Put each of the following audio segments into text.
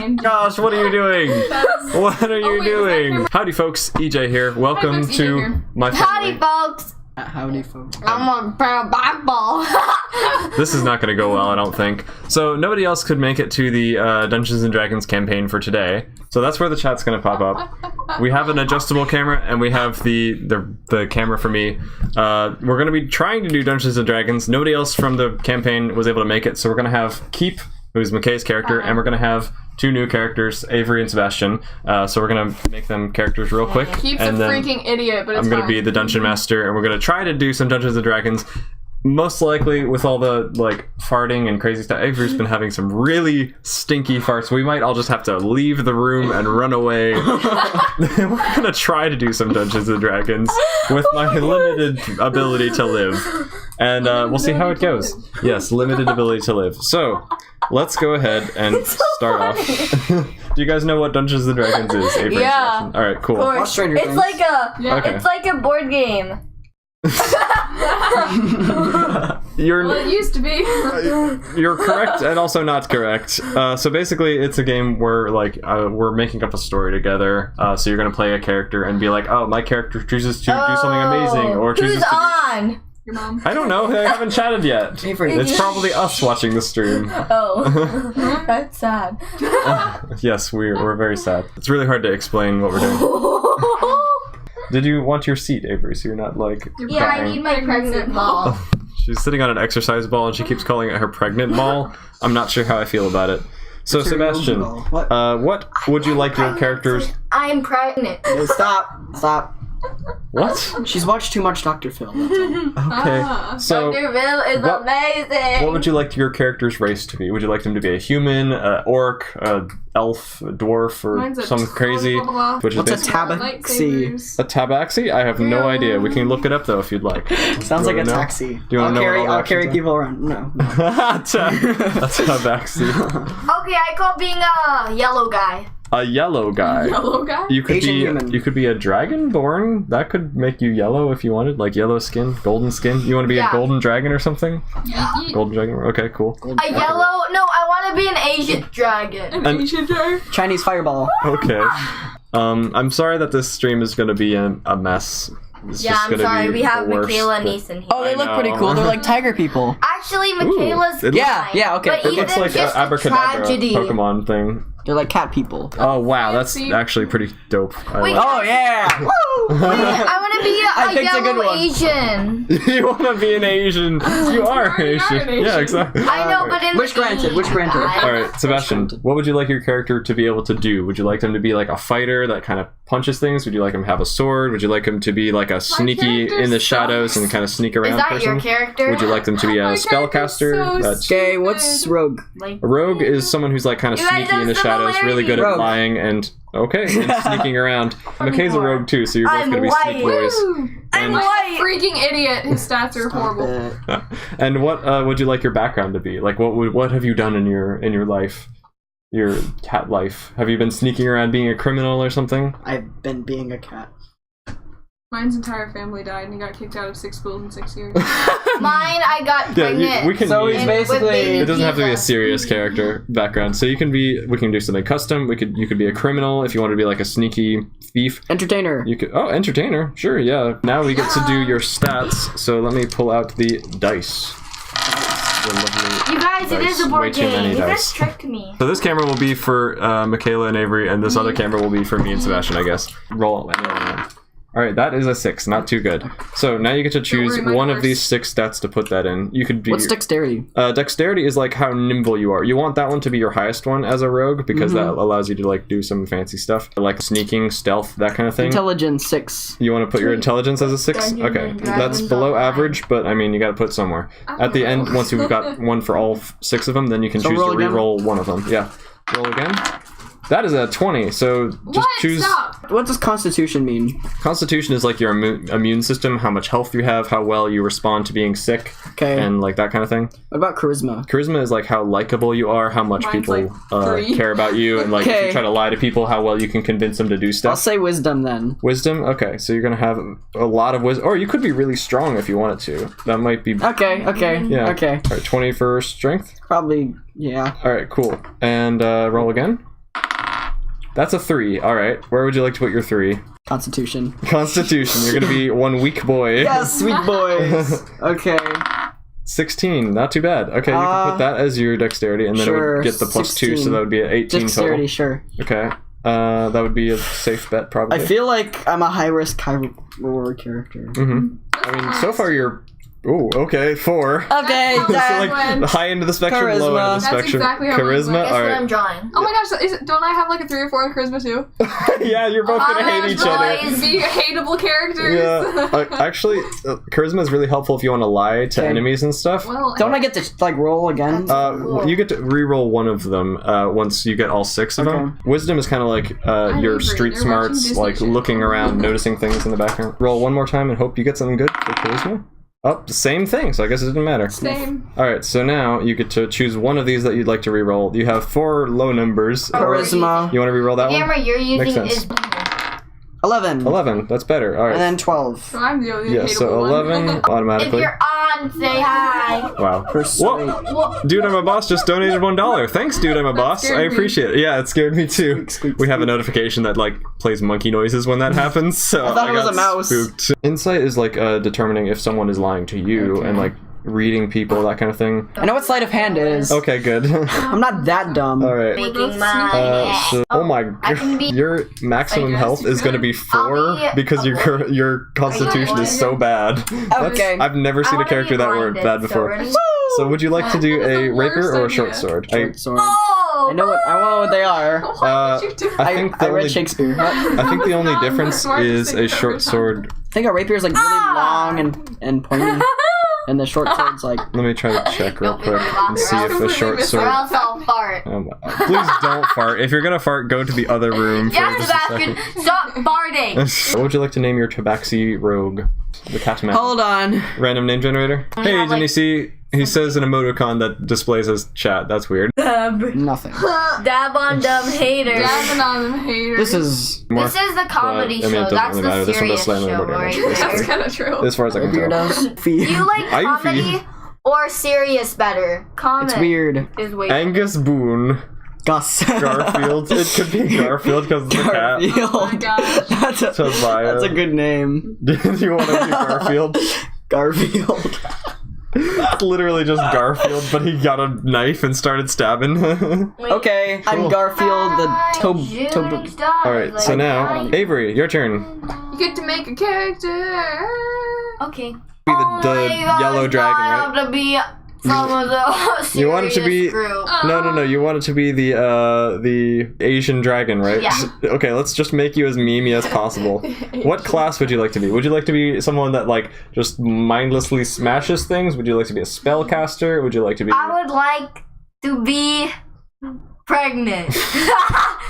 Gosh, what are you doing? What are you doing? Howdy, folks. EJ here. Welcome to my family. Howdy, folks. Howdy, folks. I'm on basketball. This is not going to go well, I don't think. So nobody else could make it to the Dungeons and Dragons campaign for today. So that's where the chat's going to pop up. We have an adjustable camera, and we have the camera for me. We're going to be trying to do Dungeons and Dragons. Nobody else from the campaign was able to make it, so we're going to have Keep, who's McKay's character, and we're going to have two new characters, Avery and Sebastian. So we're going to make them characters real quick. Keeps and a freaking idiot, but it's I'm going to be the Dungeon Master, and we're going to try to do some Dungeons and Dragons. Most likely, with all the farting and crazy stuff, Avery's been having some really stinky farts. We might all just have to leave the room and run away. We're gonna try to do some Dungeons and Dragons with my limited ability to live, and we'll see how it goes. Yes, limited ability to live. So let's go ahead and start off. Do you guys know what Dungeons and Dragons is? Avery and Sebastian? All right, cool. It's like a it's like a board game. Well, it used to be. You're correct and also not correct. So basically, it's a game where we're making up a story together. So you're gonna play a character and be like, "Oh, my character chooses to do something amazing," or chooses who's to on? Your mom. I don't know. I haven't chatted yet. It's probably us watching the stream. Oh, that's sad. Yes, we're very sad. It's really hard to explain what we're doing. Did you want your seat, Avery, so you're not Yeah, dying? I need my pregnant ball. She's sitting on an exercise ball and she keeps calling it her pregnant ball. I'm not sure how I feel about it. So, Sebastian, what would you like your characters... I'm pregnant. Hey, stop. What? She's watched too much Dr. Phil, that's all. Okay, so... Dr. Bill is amazing. What would you like your character's race to be? Would you like them to be a human, an orc, an elf, a dwarf, or some crazy... Which What's is a tabaxi? A tabaxi? I have no idea. We can look it up, though, if you'd like. Sounds like a taxi. Do you want to know I'll carry people around. No. A tabaxi. Okay, I call being a yellow guy. A yellow guy. Yellow guy? You could Asian be human. You could be a dragonborn. That could make you yellow if you wanted, like yellow skin, golden skin. You want to be a golden dragon or something? Golden dragon. Okay, cool. A yellow? No, I want to be an Asian dragon. An Asian dragon? Chinese fireball. Okay. I'm sorry that this stream is gonna be a mess. It's just I'm gonna sorry. be We have the worst, Michaela and but- Ethan here. Oh, they look pretty cool. They're like tiger people. Actually, Michaela's it looks- Yeah, okay. But It looks like Ethan's an just a abracadabra tragedy. Pokemon thing. They're like cat people. Oh wow, that's Fancy. actually pretty dope. I Wait, like Oh, yeah! Woo! I want to be I a picked a good yellow one. Asian. it. You want to be an Asian? You are already Asian. are an Asian. Yeah, exactly. I know, but in Which granted? All right, Sebastian, what would you like your character to be able to do? Would you like them to be like a fighter that kind of punches things? Would you like him to have a sword? Would you like him to be like a sneaky character in the shadows sucks. and kind of sneak around Is that person? your character? Would you like them to be a My character's spellcaster? so That's Okay, what's rogue? Like, a rogue is someone who's like kind of You guys sneaky in the have shadows, really good at Rogue. lying and sneaking around. McKay's a rogue too, so you're both I'm gonna be white. sneak boys. I'm And, white. Freaking idiot. His stats are horrible. and what would you like your background to be? Like what have you done in your life? Your cat life? Have you been sneaking around being a criminal or something? I've been being a cat. Mine's entire family died and he got kicked out of 6 schools in 6 years. Mine, I got pregnant. we can So be- he's with basically- baby It doesn't have to be a Jesus. serious character background. So we can do something custom. You could be a criminal if you want to be like a sneaky thief. Entertainer. You could entertainer. Sure, yeah. Now we get to do your stats. So let me pull out the dice. The lovely You guys, it dice. is a board Way too many game. You dice. guys tricked me. So this camera will be for Michaela and Avery, and this other camera will be for me and Sebastian, I guess. Roll. Alright, that is a 6. Not too good. So now you get to choose worry, my one of horse. these 6 stats to put that in. You could be... What's dexterity? Dexterity is like how nimble you are. You want that one to be your highest one as a rogue, because that allows you to like do some fancy stuff. Like sneaking, stealth, that kind of thing. Intelligence 6. You want to put your intelligence as a 6? Dungeons Okay, and that's Dragons below online. average, but I mean, you gotta put somewhere. At the end, once you've got one for all 6 of them, then you can So choose to roll again? re-roll one of them. Yeah. Roll again. That is a 20, so just What? choose... Stop! What does Constitution mean? Constitution is like your immune system, how much health you have, how well you respond to being sick, Okay. and like that kind of thing. What about charisma? Charisma is like how likable you are, how much Mine's people like 3. care about you, and like if you Okay. try to lie to people, how well you can convince them to do I'll stuff. say wisdom then. Wisdom? Okay, so you're gonna have a lot of wisdom. Or you could be really strong if you wanted to. That might be... Okay. Yeah. Okay. Alright, 20 for strength. Probably, yeah. Alright, cool. And roll again. That's a 3. All right. Where would you like to put your 3? Constitution. Constitution. You're gonna be one weak boy. Yes, sweet boys. Okay. 16. Not too bad. Okay, you can put that as your dexterity, and then it sure, would get the +2, 16. so that would be an 18 Dexterity, total. sure. Okay. That would be a safe bet, probably. I feel like I'm a high risk, high reward character. Mm-hmm. I mean, so far you're. Ooh, okay, 4. Okay, That's So that, like high end of the spectrum, low end of the Charisma. That's spectrum. exactly how mine Charisma. went. Guess All what I'm right. drawing? Oh my gosh, don't I have like a 3 or 4 in charisma too? Yeah, you're both gonna hate each other. boys. Being hateable characters. Yeah. Actually, charisma is really helpful if you want to lie to Okay. enemies and stuff. Well, don't I get to like roll again? Cool. You get to re-roll one of them once you get all 6 of them. Wisdom is kind of like your agree. street You're smarts, watching Disney like shit. looking around, noticing things in the background. Roll one more time and hope you get something good for charisma. Oh, same thing, so I guess it didn't matter. same. Alright, so now you get to choose one of these that you'd like to re-roll. You have 4 low numbers. Charisma. You want to re-roll that one? Camera you're Makes using sense. is 11. 11, that's better. Alright. And then 12. So I'm the only Yeah, hateable so 11 one. If automatically. you're on, say hi. Wow. Persuade. Whoa. Well, Dude, I'm a boss just donated $1. Thanks, dude, I'm a boss. scared I me. appreciate it. Yeah, it scared me too. Squeak, squeak, We have a squeak. notification that like plays monkey noises when that happens. So I thought it was got a mouse. spooked. Insight is like determining if someone is lying to you and like reading people, that kind of thing. I know what sleight of hand is. Okay, good. I'm not that dumb. All right. making my Oh my I can god, be- your maximum I guess health you is going to could. be 4 I'll be because a your constitution is so bad. Okay. I've never seen a character that word bad before. So would you like to do That was a the rapier worst or a short idea. sword? Short sword. Oh, I know what they are. Why would you do that? I think the I read only Shakespeare. I think the only Not the difference smartest is thing a I've ever short done. sword. I think a rapier is like really long and pointy, and the short sword's like. Let me try to check real Don't make quick me laugh, and or see else if a completely short missed or sword. else I'll fart. Please don't fart. If you're gonna fart, go to the other room for Yeah, just a Sebastian, second. stop farting. What would you like to name your Tabaxi rogue? The Catman. Hold on. Random name generator. Hey, have, Jenny like- C. He says an emoticon that displays as chat. That's weird. Nothing. Dab on dumb haters. Dabbing on them haters. This is More. This is the comedy But, I mean, it show. doesn't That's really matter. the This one does serious slightly show more right damage. That's there. kind of true. As far as I can rapier tell. does. You like Are you comedy or serious better? Comment. It's weird. Is way Angus Boone. Gus. Garfield. It could be Garfield because of the cat. Garfield. Oh my gosh. Tobias. That's a good name. Do you want to be Garfield? Garfield. It's literally just Garfield, but he got a knife and started stabbing. Okay, I'm Garfield, the Alright, so now, Avery, your turn. You get to make a character. Okay. Be the yellow dragon, right? I have to be some of the serious You want it to be- group. No, you want it to be the Asian dragon, right? Yeah. Okay, let's just make you as memey as possible. What class would you like to be? Would you like to be someone that like just mindlessly smashes things? Would you like to be a spellcaster? Would you like to be I would like to be pregnant.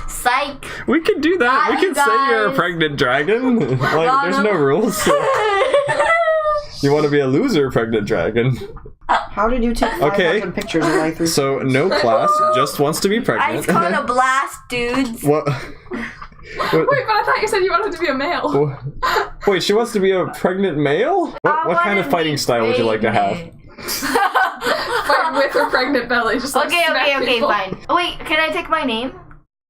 Psych. We could do that. We Hi, could say you're a guys. pregnant dragon. Like there's no rules. You want to be a loser pregnant dragon. How did you take 500 Okay. pictures of my 3? So no class, just wants to be I pregnant. just called a blast, dudes. What? Wait, but I thought you said you wanted to be a male. Wait, she wants to be a pregnant male? What kind of fighting style would you like to have? Fight with her pregnant belly. Just like Okay, smack people. fine. Oh, wait, can I take my name?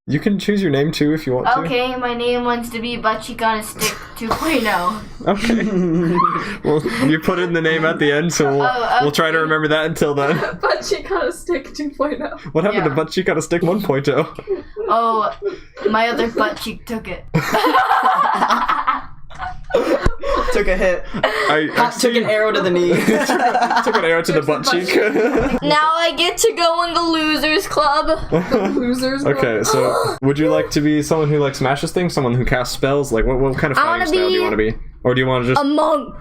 You can choose your name too if you want to. Okay, my name wants to be Butt Cheek on a Stick 2.0. Okay. Well, you put in the name at the end, so we'll try to okay. remember that until then. But she got a stick 2.0. What happened to Yeah. Butt Cheek on a Stick 1.0? Oh, my other butt cheek took it. Took a hit. I Took an arrow to the knee. took an arrow to the butt cheek. Now I get to go in the losers club. Losers. Okay, so would you like to be someone who like smashes things, someone who casts spells? Like what kind of I fighting wanna style do you be want to be? Or do you want to just A monk.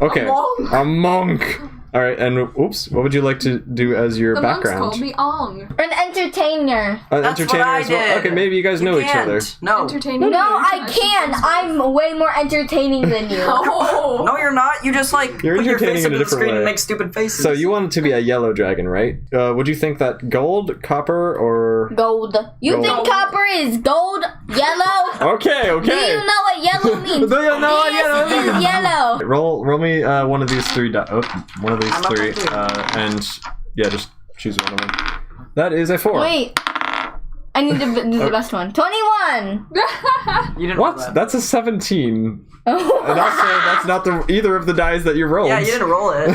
okay, monk. a monk. All right, and oops, what would you like to do as your The monks background? called me Ong. An entertainer. An That's entertainer what I as well. did. Okay, maybe you guys know each other. No. Entertaining. No, I can. I'm way more entertaining than you. Oh. No, you're not. You just like You're put your entertaining face in up a to the different screen way. and make stupid faces. So you wanted to be a yellow dragon, right? Would you think that gold, copper, or Gold. You Gold. think copper is gold? Yellow? okay, Do okay. you know what yellow means? Do you know what yellow This means? is yellow. Roll me one of these three. One of these I'm up three, to 3. and yeah, just choose one of them. That is a 4. Wait. I I need to do the best one. 21. You didn't roll What? that. That's a 17. Oh. And also, that's not either of the dice that you rolled. Yeah, you didn't roll it.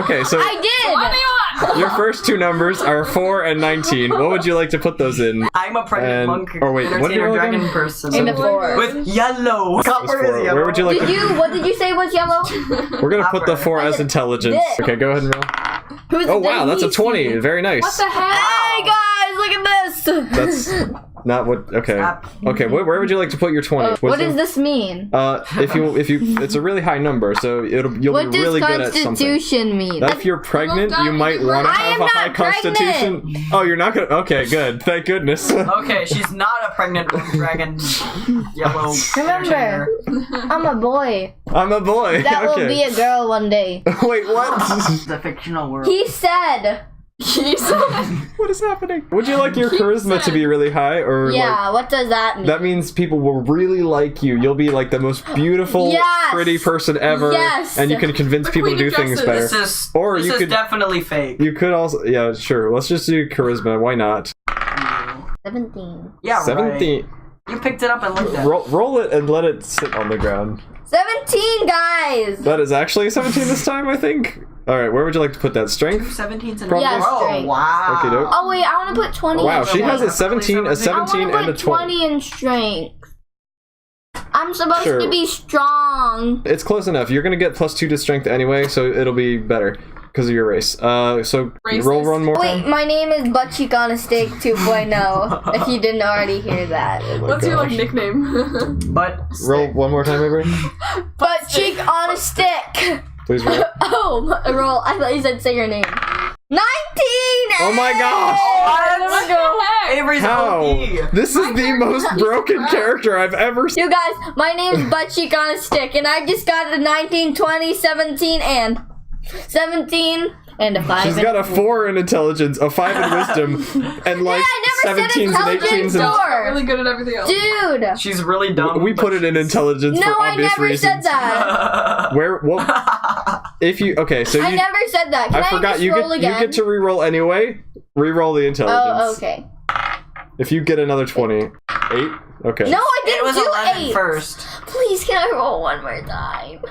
Okay, so I did. your first two numbers are 4 and 19. What would you like to put those in? I'm a pregnant And- monk or wait, what did you entertainer roll dragon again? person. In the 4. With yellow. Copper Four. is yellow. Where would you like Did you? What did you say was yellow? We're gonna put the Copper. 4 as intelligence. This. Okay, go ahead and roll. Who's Oh wow, that's a 20. Very nice. What the heck? Hey guys, look at this. That's not what. Okay. Stop. Okay. Where would you like to put your 20? What Wisdom? does this mean? If you, it's a really high number, so you'll What be does really good at something. constitution mean? That if you're pregnant, you might want to I have am a high not pregnant. constitution. Oh, you're not gonna. Okay, good. Thank goodness. Okay, she's not a pregnant dragon. Yellow. Remember, I'm a boy. I'm a boy. That okay. will be a girl one day. Wait, what? The fictional world. He said. What is happening? Would you like your charisma to be really high, or Yeah, what does that mean? that means people will really like you. You'll be like the most beautiful, Yes. pretty person ever, Yes. and you can convince The people to Queen do of things Justice. better. This is definitely fake. You could also, yeah, sure. Let's just do charisma. Why not? 17. Yeah, 17. right. You picked it up and looked at it. Roll it and let it sit on the ground. 17, guys! That is actually 17 this time, I think. All right, where would you like to put that? Strength? 17's in a Probably. row. Yeah, strength. Wow. Okey-doke. Oh, wait, I want to put 20 Wow, in she has a strength. 17, a I 17, want to and a put 20. 20 in strength. I'm supposed Sure. to be strong. It's close enough. You're gonna get +2 to strength anyway, so it'll be better because of your race. So Racist. roll one more Wait, time. my name is Butt Cheek on a Steak 2.0, if you didn't already hear that. Oh my What's your like gosh. nickname? But Roll one more time, Avery. Butt Cheek on a Stick! Please roll. Oh, roll. I thought you said say your name. 19! Oh my gosh! What the heck? Avery's How? OP. This is the most broken character I've ever seen. You guys, my name's Butt Cheek on a Stick, and I just got a 19, 20, 17, and 17, and a 5. She's got a 4 in intelligence, a 5 in wisdom, and like I never said 17s and intelligence 18s. or- Really good at everything else. Dude! She's really dumb. We put it in intelligence No, for I obvious never reasons. said that. Where? Well, if you so I you. never said that. Can I forgot just you roll get again? you get to re-roll anyway. Re-roll the intelligence. Oh, okay. If you get another 20, 8. Okay. No, I It didn't was do 11 8. first. Please, can I roll one more time?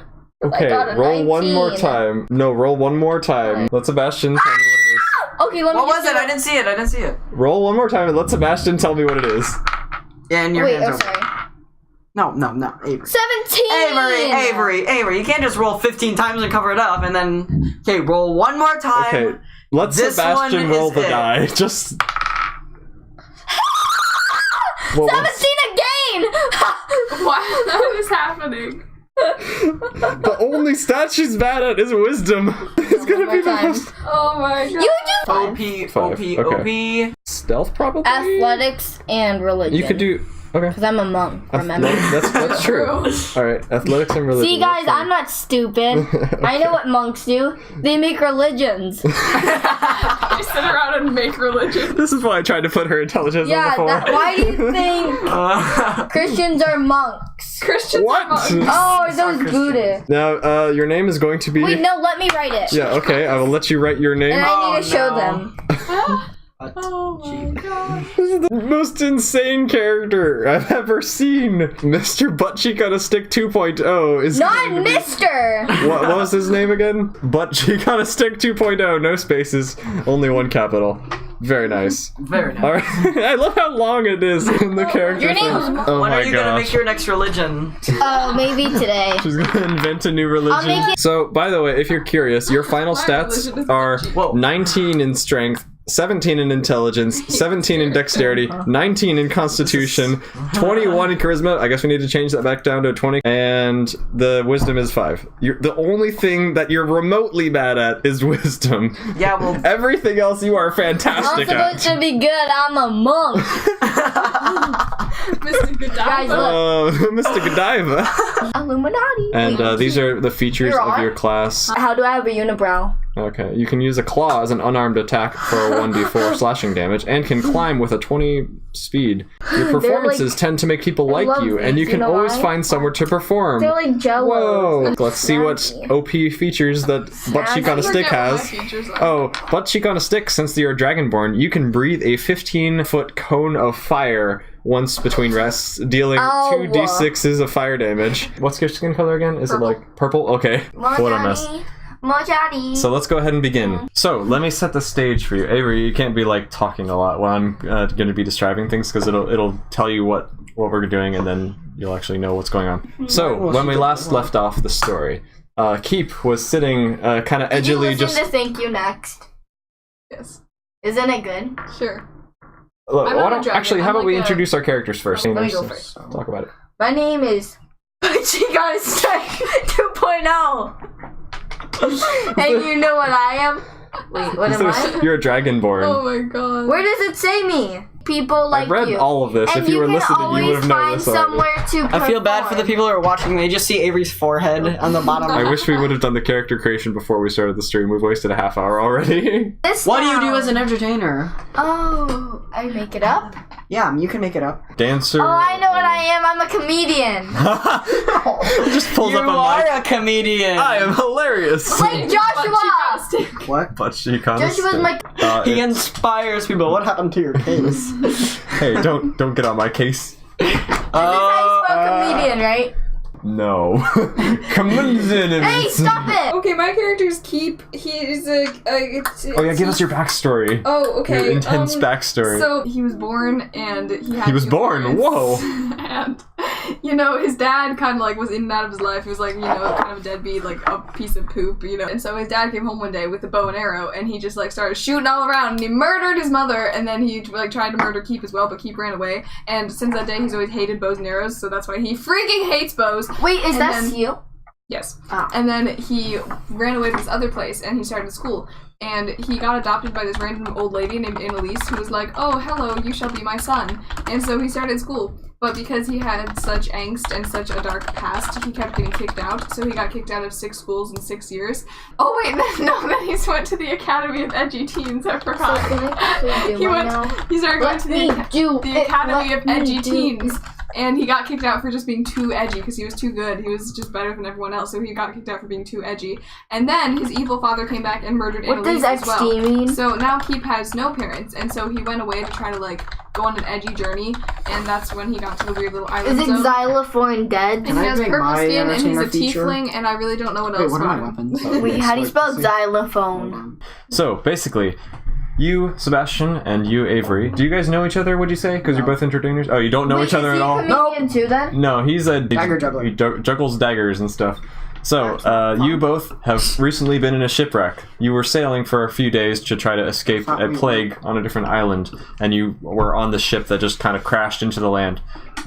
I Okay. got a Roll one more 19. time. No, roll one more time. Let Sebastian tell me what it is. Okay, let me What was just it? I didn't see it. I didn't see it. Roll one more time and let Sebastian tell me what it is. And your Wait, hands oh, are. sorry. No, Avery. 17! Avery, you can't just roll 15 times and cover it up and then. Okay, roll one more time. Okay. Let This Sebastian one roll is the it. die. Just. Well, 17 again! What is happening? the only stat she's bad at is wisdom. It's gonna One be the more time. most. Oh my god. You just OP, Five, okay. Stealth, probably? athletics and religion. You could do. Okay. Because I'm a monk, remember? That's true. Alright, athletics and religion. See, guys, I'm not stupid. I know what monks do. They make religions. You sit around and make religion. This is why I tried to put her intelligence Yeah, on the floor. why do you think Christians are monks? Christians What? are monks. Oh, are those Christian. Buddhists? Now, your name is going to be. Wait, no, let me write it. Yeah, okay, I will let you write your name. And I need to show no. them. Oh my god. This is the most insane character I've ever seen. Mr. Buttcheek on a Stick 2.0 is. Not going to be- Mister! What was his name again? Buttcheek on a Stick 2.0, no spaces, only one capital. Very nice. Very nice. Alright, I love how long it is in the character. Your name thing. is- Oh When my are you gonna gosh. make your next religion? Oh, maybe today. She's gonna invent a new religion. I'll make it- So, by the way, if you're curious, your final My stats religion is are Buttcheek. Whoa. 19 in strength, 17 in intelligence, 17 in dexterity, 19 in constitution, 21 in charisma. I guess we need to change that back down to 20. And the wisdom is 5. The only thing that you're remotely bad at is wisdom. Yeah, well, Everything else you are I'm fantastic supposed at. to be good. I'm a monk. Mr. Godiva. Guys, look. Mr. Godiva. Illuminati. And these are the features There of are? your class. How do I have a unibrow? Okay, you can use a claw as an unarmed attack for a 1d4 slashing damage, and can climb with a 20 speed. Your performances tend to make people like love you, and you these, can you know always why? find somewhere to perform. They're like jello. Whoa! Let's see what OP features that Butt Cheek on a Stick has. Oh, Butt Cheek on a Stick, since you're Dragonborn, you can breathe a 15-foot cone of fire once between rests, dealing 2d6s of fire damage. What's your skin color again? Is Purple. it like purple? Okay. What a mess. Mojadi. So let's go ahead and begin. So let me set the stage for you. Avery, you can't be like talking a lot while I'm going to be describing things, because it'll tell you what we're doing, and then you'll actually know what's going on. So when we last left off the story, Keep was sitting kind of Did you edgily listen to Thank You Next? Yes. Isn't it good? Sure. Look, I'm not a dragon, actually, how I'm about we like a- introduce our characters first? Let me go Let's first. Talk about it. My name is She Got a Strike 2.0. And you know what I am? Wait, what am I? You're a Dragonborn. Oh my god. Where does it say me? People like I've read you. all of this. And If you were can listening, you would always have known find this already. somewhere to I feel bad for the perform. people who are watching. They just see Avery's forehead on the bottom. I wish we would have done the character creation before we started the stream. We've wasted a half hour already. This What do you do town. as an entertainer? Oh, I make it up? Yeah, you can make it up. Dancer. Oh, I know what I am. I'm a comedian. Just pulls You up a are mic. a comedian. I am hilarious. Like Joshua. What? But she kind of. Joshua's my... He inspires people. What happened to your case? Hey, don't get on my case. This is how you spell comedian, right? No. Comedian. Hey, stop it! Okay, my character's Keep. He's Oh yeah, give us your backstory. Oh, okay. Your intense backstory. So he was born, and he had. He was two born? parents. Whoa. And his dad kind of like was in and out of his life. He was like kind of a deadbeat, like a piece of poop, And so his dad came home one day with a bow and arrow, and he just like started shooting all around, and he murdered his mother, and then he like tried to murder Keep as well, but Keep ran away. And since that day, he's always hated bows and arrows, so that's why he freaking hates bows. Wait, is And that then- you? Yes. Oh. And then he ran away to this other place, and he started school. And he got adopted by this random old lady named Annalise, who was like, "Oh, hello, you shall be my son." And so he started school. But because he had such angst and such a dark past, he kept getting kicked out. So he got kicked out of 6 schools in 6 years. Oh wait, then he went to the Academy of Edgy Teens. I forgot. So can I quickly do one now? He started going Let to me do the it, Academy let of me Edgy do Teens. And he got kicked out for just being too edgy because he was too good. He was just better than everyone else, so he got kicked out for being too edgy. And then his evil father came back and murdered What Annalise does as well. XD mean? So now Keep has no parents, and so he went away to try to like go on an edgy journey, and that's when he got to the weird little island Is zone. xylophone dead? And Can he I has make purple my skin, and he's a entertainer feature? tiefling, and I really don't know what Wait, else what are about my him. weapons? Wait, how do you spell See. xylophone? So basically, you, Sebastian, and you, Avery. Do you guys know each other? Would you say? Because you're both entertainers. Oh, you don't know Wait, each other is at he all. a comedian too then? No, he's a Dagger juggler. He juggles daggers and stuff. So, you both have recently been in a shipwreck. You were sailing for a few days to try to escape a plague on a different island, and you were on the ship that just kind of crashed into the land.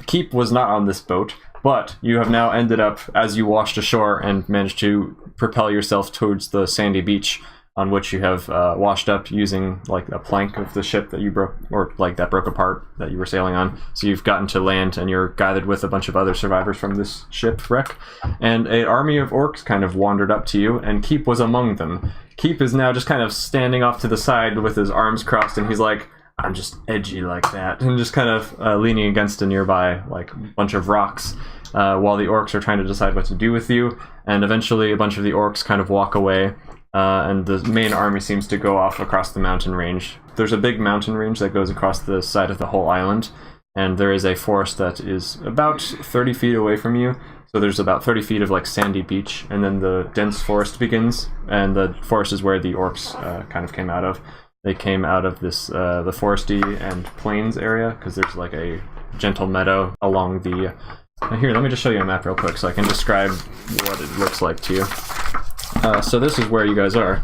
Keep was not on this boat, but you have now ended up, as you washed ashore, and managed to propel yourself towards the sandy beach, on which you have washed up using like a plank of the ship that you broke, or like that broke apart that you were sailing on. So you've gotten to land, and you're gathered with a bunch of other survivors from this shipwreck. And an army of orcs kind of wandered up to you, and Keep was among them. Keep is now just kind of standing off to the side with his arms crossed, and he's like, "I'm just edgy like that," and just kind of leaning against a nearby like bunch of rocks. While the orcs are trying to decide what to do with you, and eventually a bunch of the orcs kind of walk away. And the main army seems to go off across the mountain range. There's a big mountain range that goes across the side of the whole island, and there is a forest that is about 30 feet away from you. So there's about 30 feet of like sandy beach, and then the dense forest begins, and the forest is where the orcs kind of came out of. They came out of this the foresty and plains area, because there's like a gentle meadow along the... Here, let me just show you a map real quick so I can describe what it looks like to you. So this is where you guys are.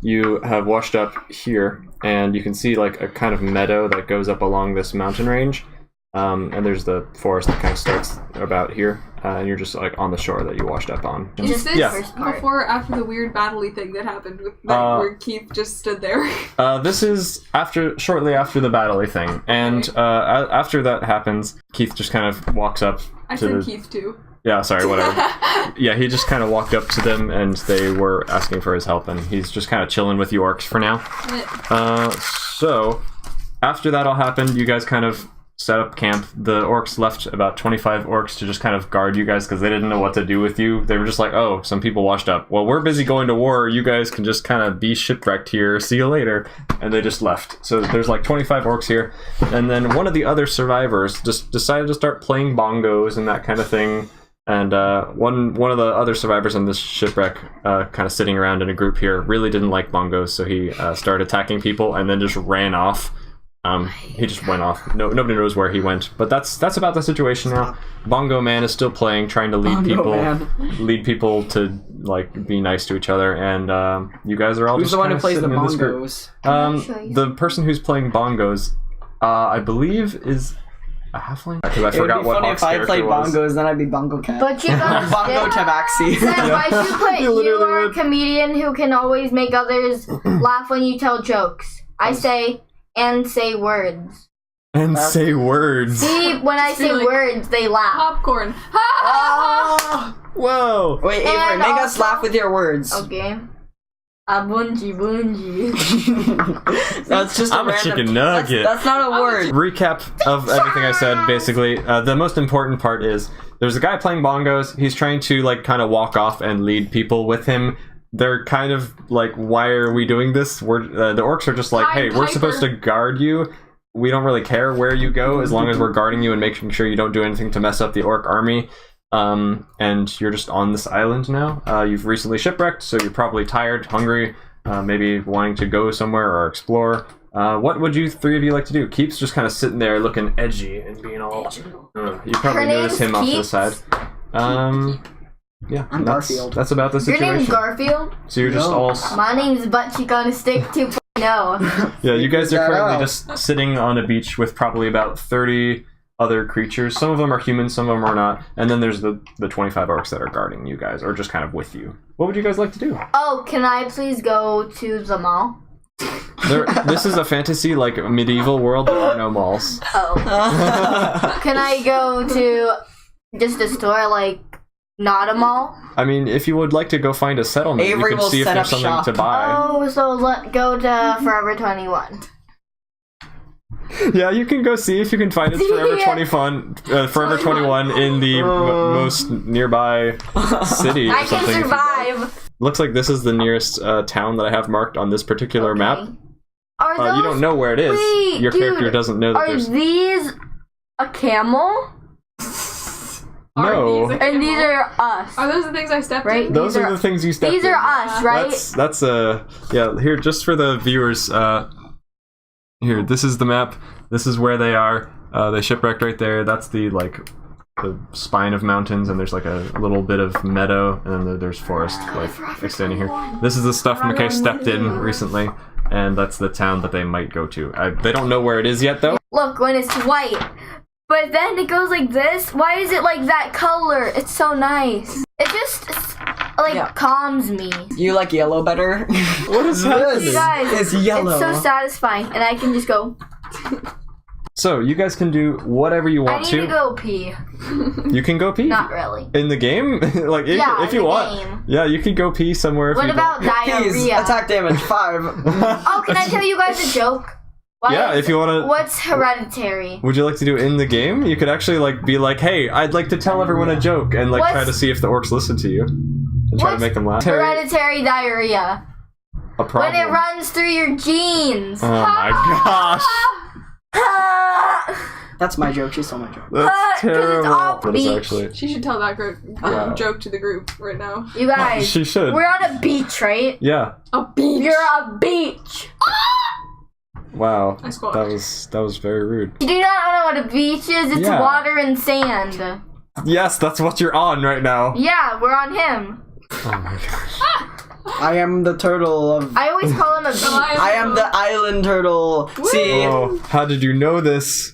You have washed up here, and you can see like a kind of meadow that goes up along this mountain range. And there's the forest that kind of starts about here, and you're just like on the shore that you washed up on. Is this Yeah. before or after the weird battle-y thing that happened with where Keith just stood there? This is shortly after the battle thing, and after that happens, Keith just kind of walks up I to said the Keith too. yeah, sorry, whatever. Yeah, he just kind of walked up to them, and they were asking for his help, and he's just kind of chilling with the orcs for now. So after that all happened, you guys kind of set up camp. The orcs left about 25 orcs to just kind of guard you guys because they didn't know what to do with you. They were just like, oh, some people washed up. Well, we're busy going to war. You guys can just kind of be shipwrecked here. See you later. And they just left. So there's like 25 orcs here. And then one of the other survivors just decided to start playing bongos and that kind of thing. And one of the other survivors in this shipwreck, kind of sitting around in a group here, really didn't like bongos. So he started attacking people and then just ran off. He just went off. Nobody knows where he went, but that's about the situation now. Bongo Man is still playing, trying to lead people to like be nice to each other, and you guys are all Who's just the one who kinda plays the sitting in this group. bongos? The person who's playing bongos, I believe, is a halfling. Because I forgot what It would be funny Hawk's if I character played was. bongos, then I'd be Bongo Cat. But you guys Bongo Tabaxi. Then why should you put You you literally are a would. comedian who can always make others laugh when you tell jokes. I say and say words. And say words. See, when I say Really? words, they laugh. Popcorn. Whoa! Wait, Avery, And make us also- laugh with your words. Okay. A bungy bungy. That's just I'm a random- chicken nugget. That's not a word. Recap of everything I said, basically. The most important part is there's a guy playing bongos. He's trying to like kind of walk off and lead people with him. They're kind of like, why are we doing this? The orcs are just like, hey, we're supposed to guard you. We don't really care where you go as long as we're guarding you and making sure you don't do anything to mess up the orc army. And you're just on this island now. You've recently shipwrecked, so you're probably tired, hungry, maybe wanting to go somewhere or explore. What would you three of you like to do? Keep's just kind of sitting there looking edgy and being all... you probably Her notice name's him off to the Keats? side. Yeah, I'm that's, Garfield. that's about the Your situation. name's Garfield? So you're just No. all... My name's Butt Cheek on a Stick 2.0. Yeah, you guys are that currently out. just sitting on a beach with probably about 30 other creatures. Some of them are humans, some of them are not. And then there's the 25 orcs that are guarding you guys, or just kind of with you. What would you guys like to do? Oh, can I please go to the mall? This is a fantasy, like, medieval world. There are no malls. Oh. Can I go to just a store, like, not a mall? I mean, if you would like to go find a settlement, Avery you can will see if set there's up something shop. to buy. Oh, so let go to Forever 21. Yeah, you can go see if you can find it. Forever Yeah. Forever 21 in the most nearby city or I can something. if you'd like. survive. Looks like this is the nearest town that I have marked on this particular map. Are those, You don't know where it is. Wait, Your character dude, doesn't know that Are there's... these a camel? No. And these are us. Are those the things I stepped Right? in? Those these are the things you stepped These in. are us, right? That's yeah, here, just for the viewers, here, this is the map. This is where they are. They shipwrecked right there. That's the, like, the spine of mountains, and there's, like, a little bit of meadow, and then there's forest, like, extending here. This is the stuff McKay stepped in recently, and that's the town that they might go to. They don't know where it is yet, though. Look, when it's white. But then it goes like this. Why is it like that color? It's so nice. It just, like, Yeah. calms me. You like yellow better? What is You happening? guys, It's yellow. It's so satisfying, and I can just go. So, you guys can do whatever you I want need to go pee. You can go pee. Not really. In the game? Like, Yeah, if in you the want. game. Yeah, you could go pee somewhere if What you about Please, diarrhea? attack damage 5. Oh, can I tell you guys a joke? Why Yeah, is- if you want to... What's hereditary? Would you like to do it in the game? You could actually, like, be like, hey, I'd like to tell everyone a joke, and, like, What's- try to see if the orcs listen to you. And try to What's make them laugh. Hereditary diarrhea. A problem. When it runs through your genes. Oh my gosh. That's my joke. She stole my joke. That's 'Cause it's terrible. off That is beach. actually... She should tell that Wow. joke to the group right now. You guys, She should. we're on a beach, right? Yeah. A beach. You're a beach. Wow. I squawked. That was very rude. You do not know what a beach is? It's Yeah. water and sand. Yes, that's what you're on right now. Yeah, we're on him. Oh my gosh. I am the turtle of... I always call him a beach. I am the island turtle. See, Oh, how did you know this?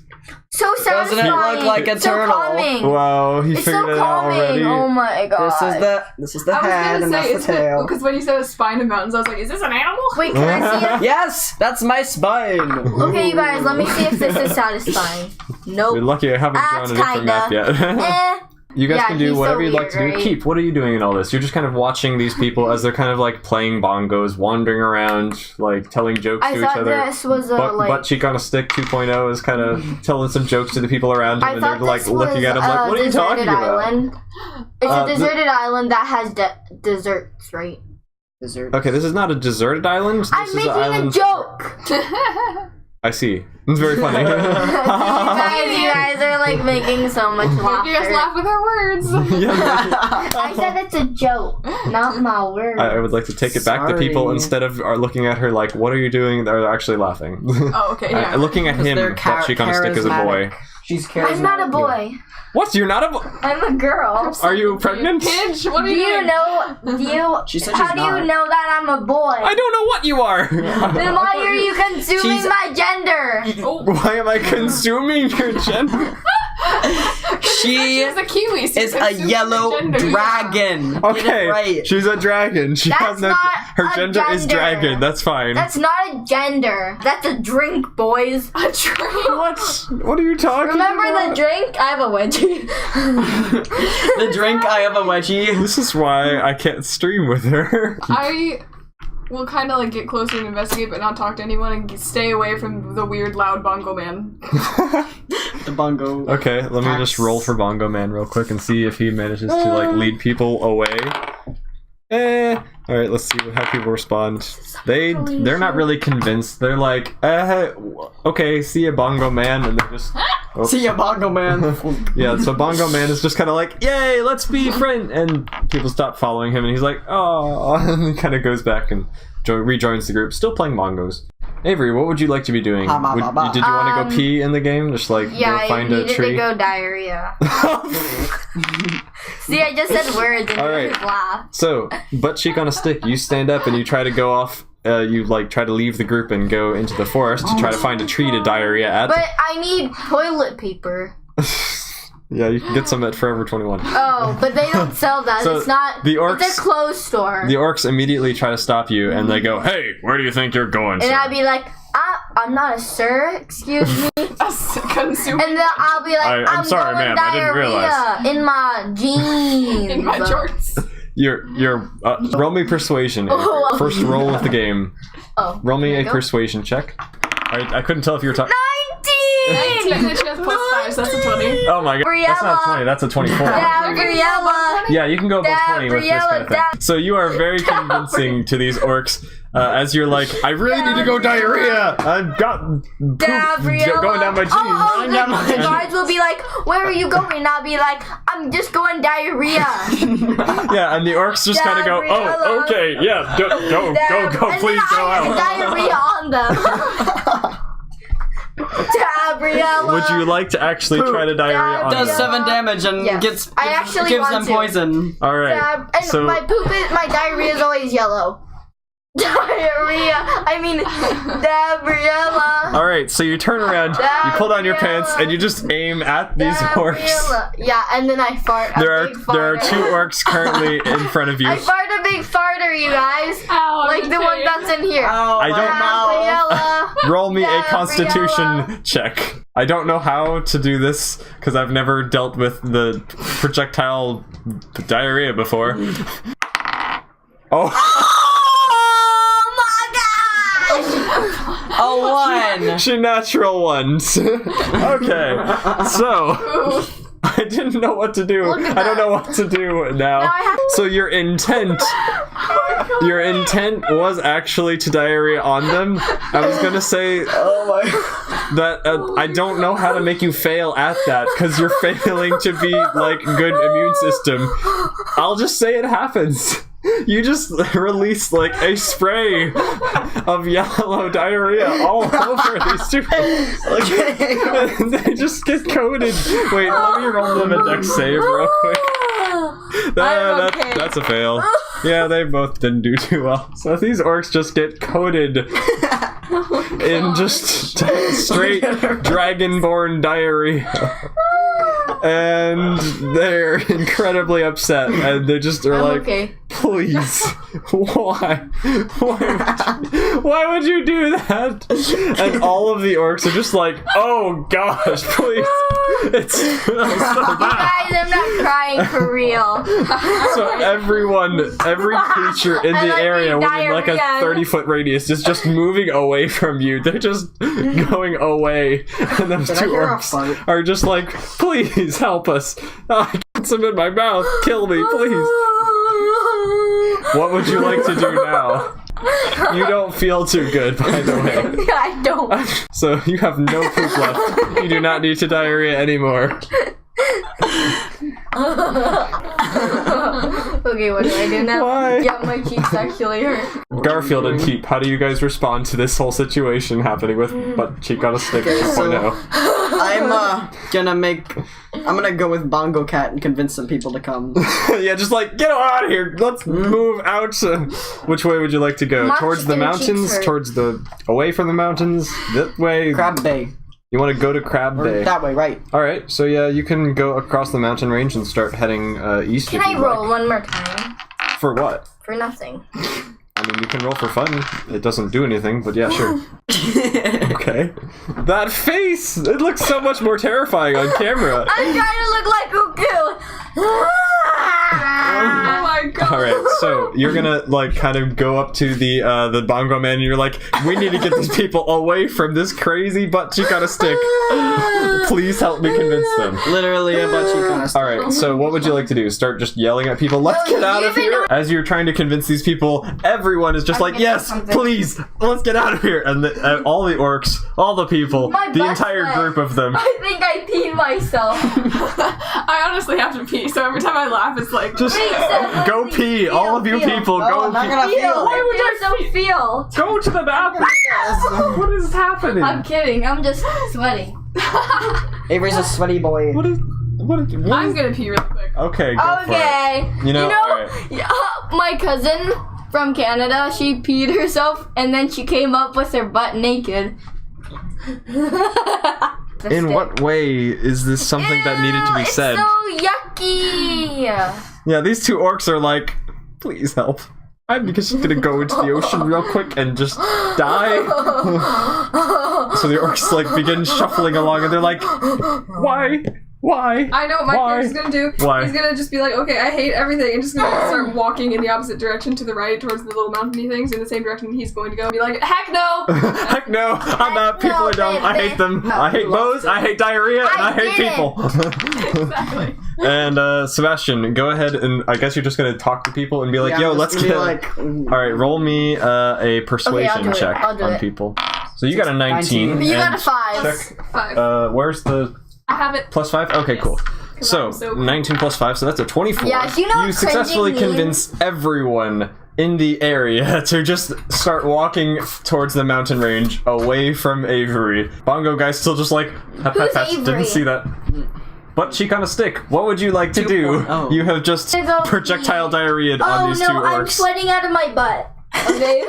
So Doesn't satisfying. it look like a so turtle? calming. Wow, he It's figured so it out calming. already. Oh my god. This is the I was head gonna and say, that's the tail. because when you said a spine in mountains, I was like, is this an animal? Wait, can I see it? Yes, that's my spine. Okay, you guys, let me see if this is satisfying. Nope. You're lucky I haven't drawn a different map yet. You guys Yeah, can do he's whatever so you'd like to weird, do. right? Keep, what are you doing in all this? You're just kind of watching these people as they're kind of like playing bongos, wandering around, like telling jokes I to each thought other. this was a Butt Cheek on a Stick 2.0 is kind of telling some jokes to the people around him, I and they're thought like this looking was at him like, what are you talking deserted about? island. It's a deserted island that has desserts, right? Dessert. Okay, this is not a deserted island. This I'm is making an island. a joke. I see. It's very funny. you guys are like making so much laughter. You guys laugh with our words. I said it's a joke, not my word. I would like to take it back to people Sorry. instead of are looking at her like, what are you doing? They're actually laughing. Oh, okay, yeah. Looking at him, they're Butt Cheek on a Stick is a boy. charismatic. She's charismatic. I'm not a boy. What? You're not a boy? I'm a girl. Are you pregnant? Pidge, what are Do you you doing? know? She said How she's do you not. know that I'm a boy? I don't know what you are. Then why are you consuming She's- my gender? Oh, Why am I consuming your gender? She she's a Kiwi. So is you a consume yellow her gender. dragon. Get Okay, it right. she's a dragon. She That's has no. not Her a gender is gender. dragon. That's fine. That's not a gender. That's a drink, boys. A drink. What? What are you talking Remember about? the drink? I have a wedgie. The drink, I have a wedgie. This is why I can't stream with her. I will kind of like get closer and investigate, but not talk to anyone and stay away from the weird, loud bongo man. The bongo. Okay, let me just roll for Bongo Man real quick and see if he manages to like lead people away. Alright, let's see how people respond. They're not really convinced. They're like, okay, see ya, Bongo Man, and they just oops. See ya, bongo man. Yeah, so Bongo Man is just kind of like, yay, let's be friends, and people stop following him, and he's like, oh, and he kind of goes back and rejoins the group, still playing bongos. Avery, what would you like to be doing? Did you want to go pee in the game? Just like Yeah, go I find a needed tree? to go diarrhea. See, I just said words and All you right. guys laugh. So, Butt Cheek on a Stick, you stand up and you try to go off. You like try to leave the group and go into the forest to try to find a tree to diarrhea at. But I need toilet paper. Yeah, you can get some at Forever 21. Oh, but they don't sell that. So it's not. the orcs- It's a closed store. The orcs immediately try to stop you and they go, "Hey, where do you think you're going, and sir?" I'd be like, I'm not a sir. Excuse me. Consume And then I'll be like, I'm I'm sorry, going ma'am, I didn't diarrhea in my jeans. in my shorts. You're roll me persuasion. Avery. Oh. First roll of the game. Oh, Roll me here a you go. persuasion check. I couldn't tell if you were talking. 19! And she has +5, so that's a 20. Oh my god, that's not Gabriella. 20. That's a 24. Gabriella. Yeah, you can go above 20 with this kind of thing. Gabriella, So you are very convincing to these orcs as you're like, I really need to go diarrhea. I've got poop Gabriella. going down my jeans. Oh, down my the guards will be like, where are you going? And I'll be like, I'm just going diarrhea. Yeah, and the orcs just kind of go, oh, Gabriella. okay, yeah, go, And please then go I out. have diarrhea on them. Gabriella. Would you like to actually try to diarrhea on Does them? 7 damage and Yes. gives I actually gives want them to. poison. All right, And so my diarrhea is always yellow. Diarrhea. I mean, Gabriella. all right, so you turn around, you pull down your Gabriella. pants, and you just aim at these orcs. Gabriella. Yeah, and then I fart. A There big are farter. 2 orcs currently in front of you. I fart a big farter, you guys. Ow, Like the one that's in here. Oh, I don't Gabriella. Roll me a Gabriella. Constitution check. I don't know how to do this because I've never dealt with the projectile diarrhea before. Oh, Oh my gosh! A 1. she natural ones. Okay, so I didn't know what to do. Look at I don't that. know what to do now. Now I have to- So your intent was actually to diarrhea on them. I was gonna say that I don't know how to make you fail at that because you're failing to be like good immune system. I'll just say it happens. You just release like a spray of yellow diarrhea all over these two. Okay. And they just get coated. Wait, let me roll them a dex save real quick. okay. That's a fail. Yeah, they both didn't do too well. So these orcs just get coated in just straight dragonborn diarrhea. And they're incredibly upset, and they just are like, okay. please, why? Why would you do that? And all of the orcs are just like, oh gosh, please. It's so bad. Guys, I'm not crying for real. So every creature in the area within like a 30-foot radius is just moving away from you. They're just going away. And those two orcs are just like, please help us. I got some in my mouth. Kill me, please. What would you like to do now? You don't feel too good, by the way. I don't. So you have no poop left. You do not need to diarrhea anymore. Okay, what do I do now? Why? Yeah, my cheeks actually hurt. Garfield and Keep, how do you guys respond to this whole situation happening with Butt Cheek on a Stick 2.0? I'm gonna go with Bongo Cat and convince some people to come. Yeah, just like, get out of here. Let's move out. Which way would you like to go? My Towards the chicken cheeks mountains? hurt. Towards away from the mountains? That way? Crab Bay. You want to go to Crab Or Bay? that way, right. Alright, so yeah, you can go across the mountain range and start heading east Can if I you'd roll like. one more time? For what? For nothing. I mean, you can roll for fun. It doesn't do anything, but yeah, sure. Okay. That face! It looks so much more terrifying on camera. I'm trying to look like Goku. Oh my god. Alright, so you're gonna, like, kind of go up to the bongo man and you're like, we need to get these people away from this crazy butt cheek on a stick. Please help me convince them. Literally a butt cheek on a stick. Alright, so what would you like to do? Start just yelling at people, let's get out of here? As you're trying to convince these people, everyone is just like, yes, please, let's get out of here. And all the orcs, all the people, My the butt's entire wet. group of them, I think I peed myself. I honestly have to pee, so every time I laugh, it's like, just Wait, Seth, go let's pee, feel, all of you feel. people, Oh, go I'm not pee. gonna feel. Why would I so feel? Go to the bathroom. What is happening? I'm kidding. I'm just sweating. Avery's a sweaty boy. What is I'm gonna pee really quick. Okay, go for it. Okay. You know, alright. yeah, my cousin from Canada, she peed herself and then she came up with her butt naked. In what way is this something that needed to be said? It's so yucky. Yeah, these two orcs are like, please help. I'm just gonna go into the ocean real quick and just die. So the orcs like begin shuffling along and they're like, why? Why? I know what my Why? character's gonna do. Why? He's gonna just be like, okay, I hate everything, and just gonna start walking in the opposite direction to the right towards the little mountainy things in the same direction he's going to go. And be like, heck no! Heck no, I'm out. People no, are dumb. I hate them. I hate bows. I hate diarrhea. And I hate did it. people. Exactly. And Sebastian, go ahead and I guess you're just gonna talk to people and be like, Yeah, yo, I'm let's just get. gonna be like, All right, roll me a persuasion do it. check I'll do on it. people. So you got a 19. 19. You got and a 5. check- 5. Where's the I have it. plus 5? Okay, cool. 'Cause So, I'm so cool. 19 plus 5, so that's a 24. Yeah, you know what successfully cringing means? convince everyone in the area to just start walking towards the mountain range away from Avery. Bongo guy's still just like, pat, pat, Who's pat, Avery? didn't see that. Butt cheek on a stick. What would you like to do? 2.0. You have just I go projectile diarrhea Oh on these two no, I'm orcs. sweating out of my butt. Okay?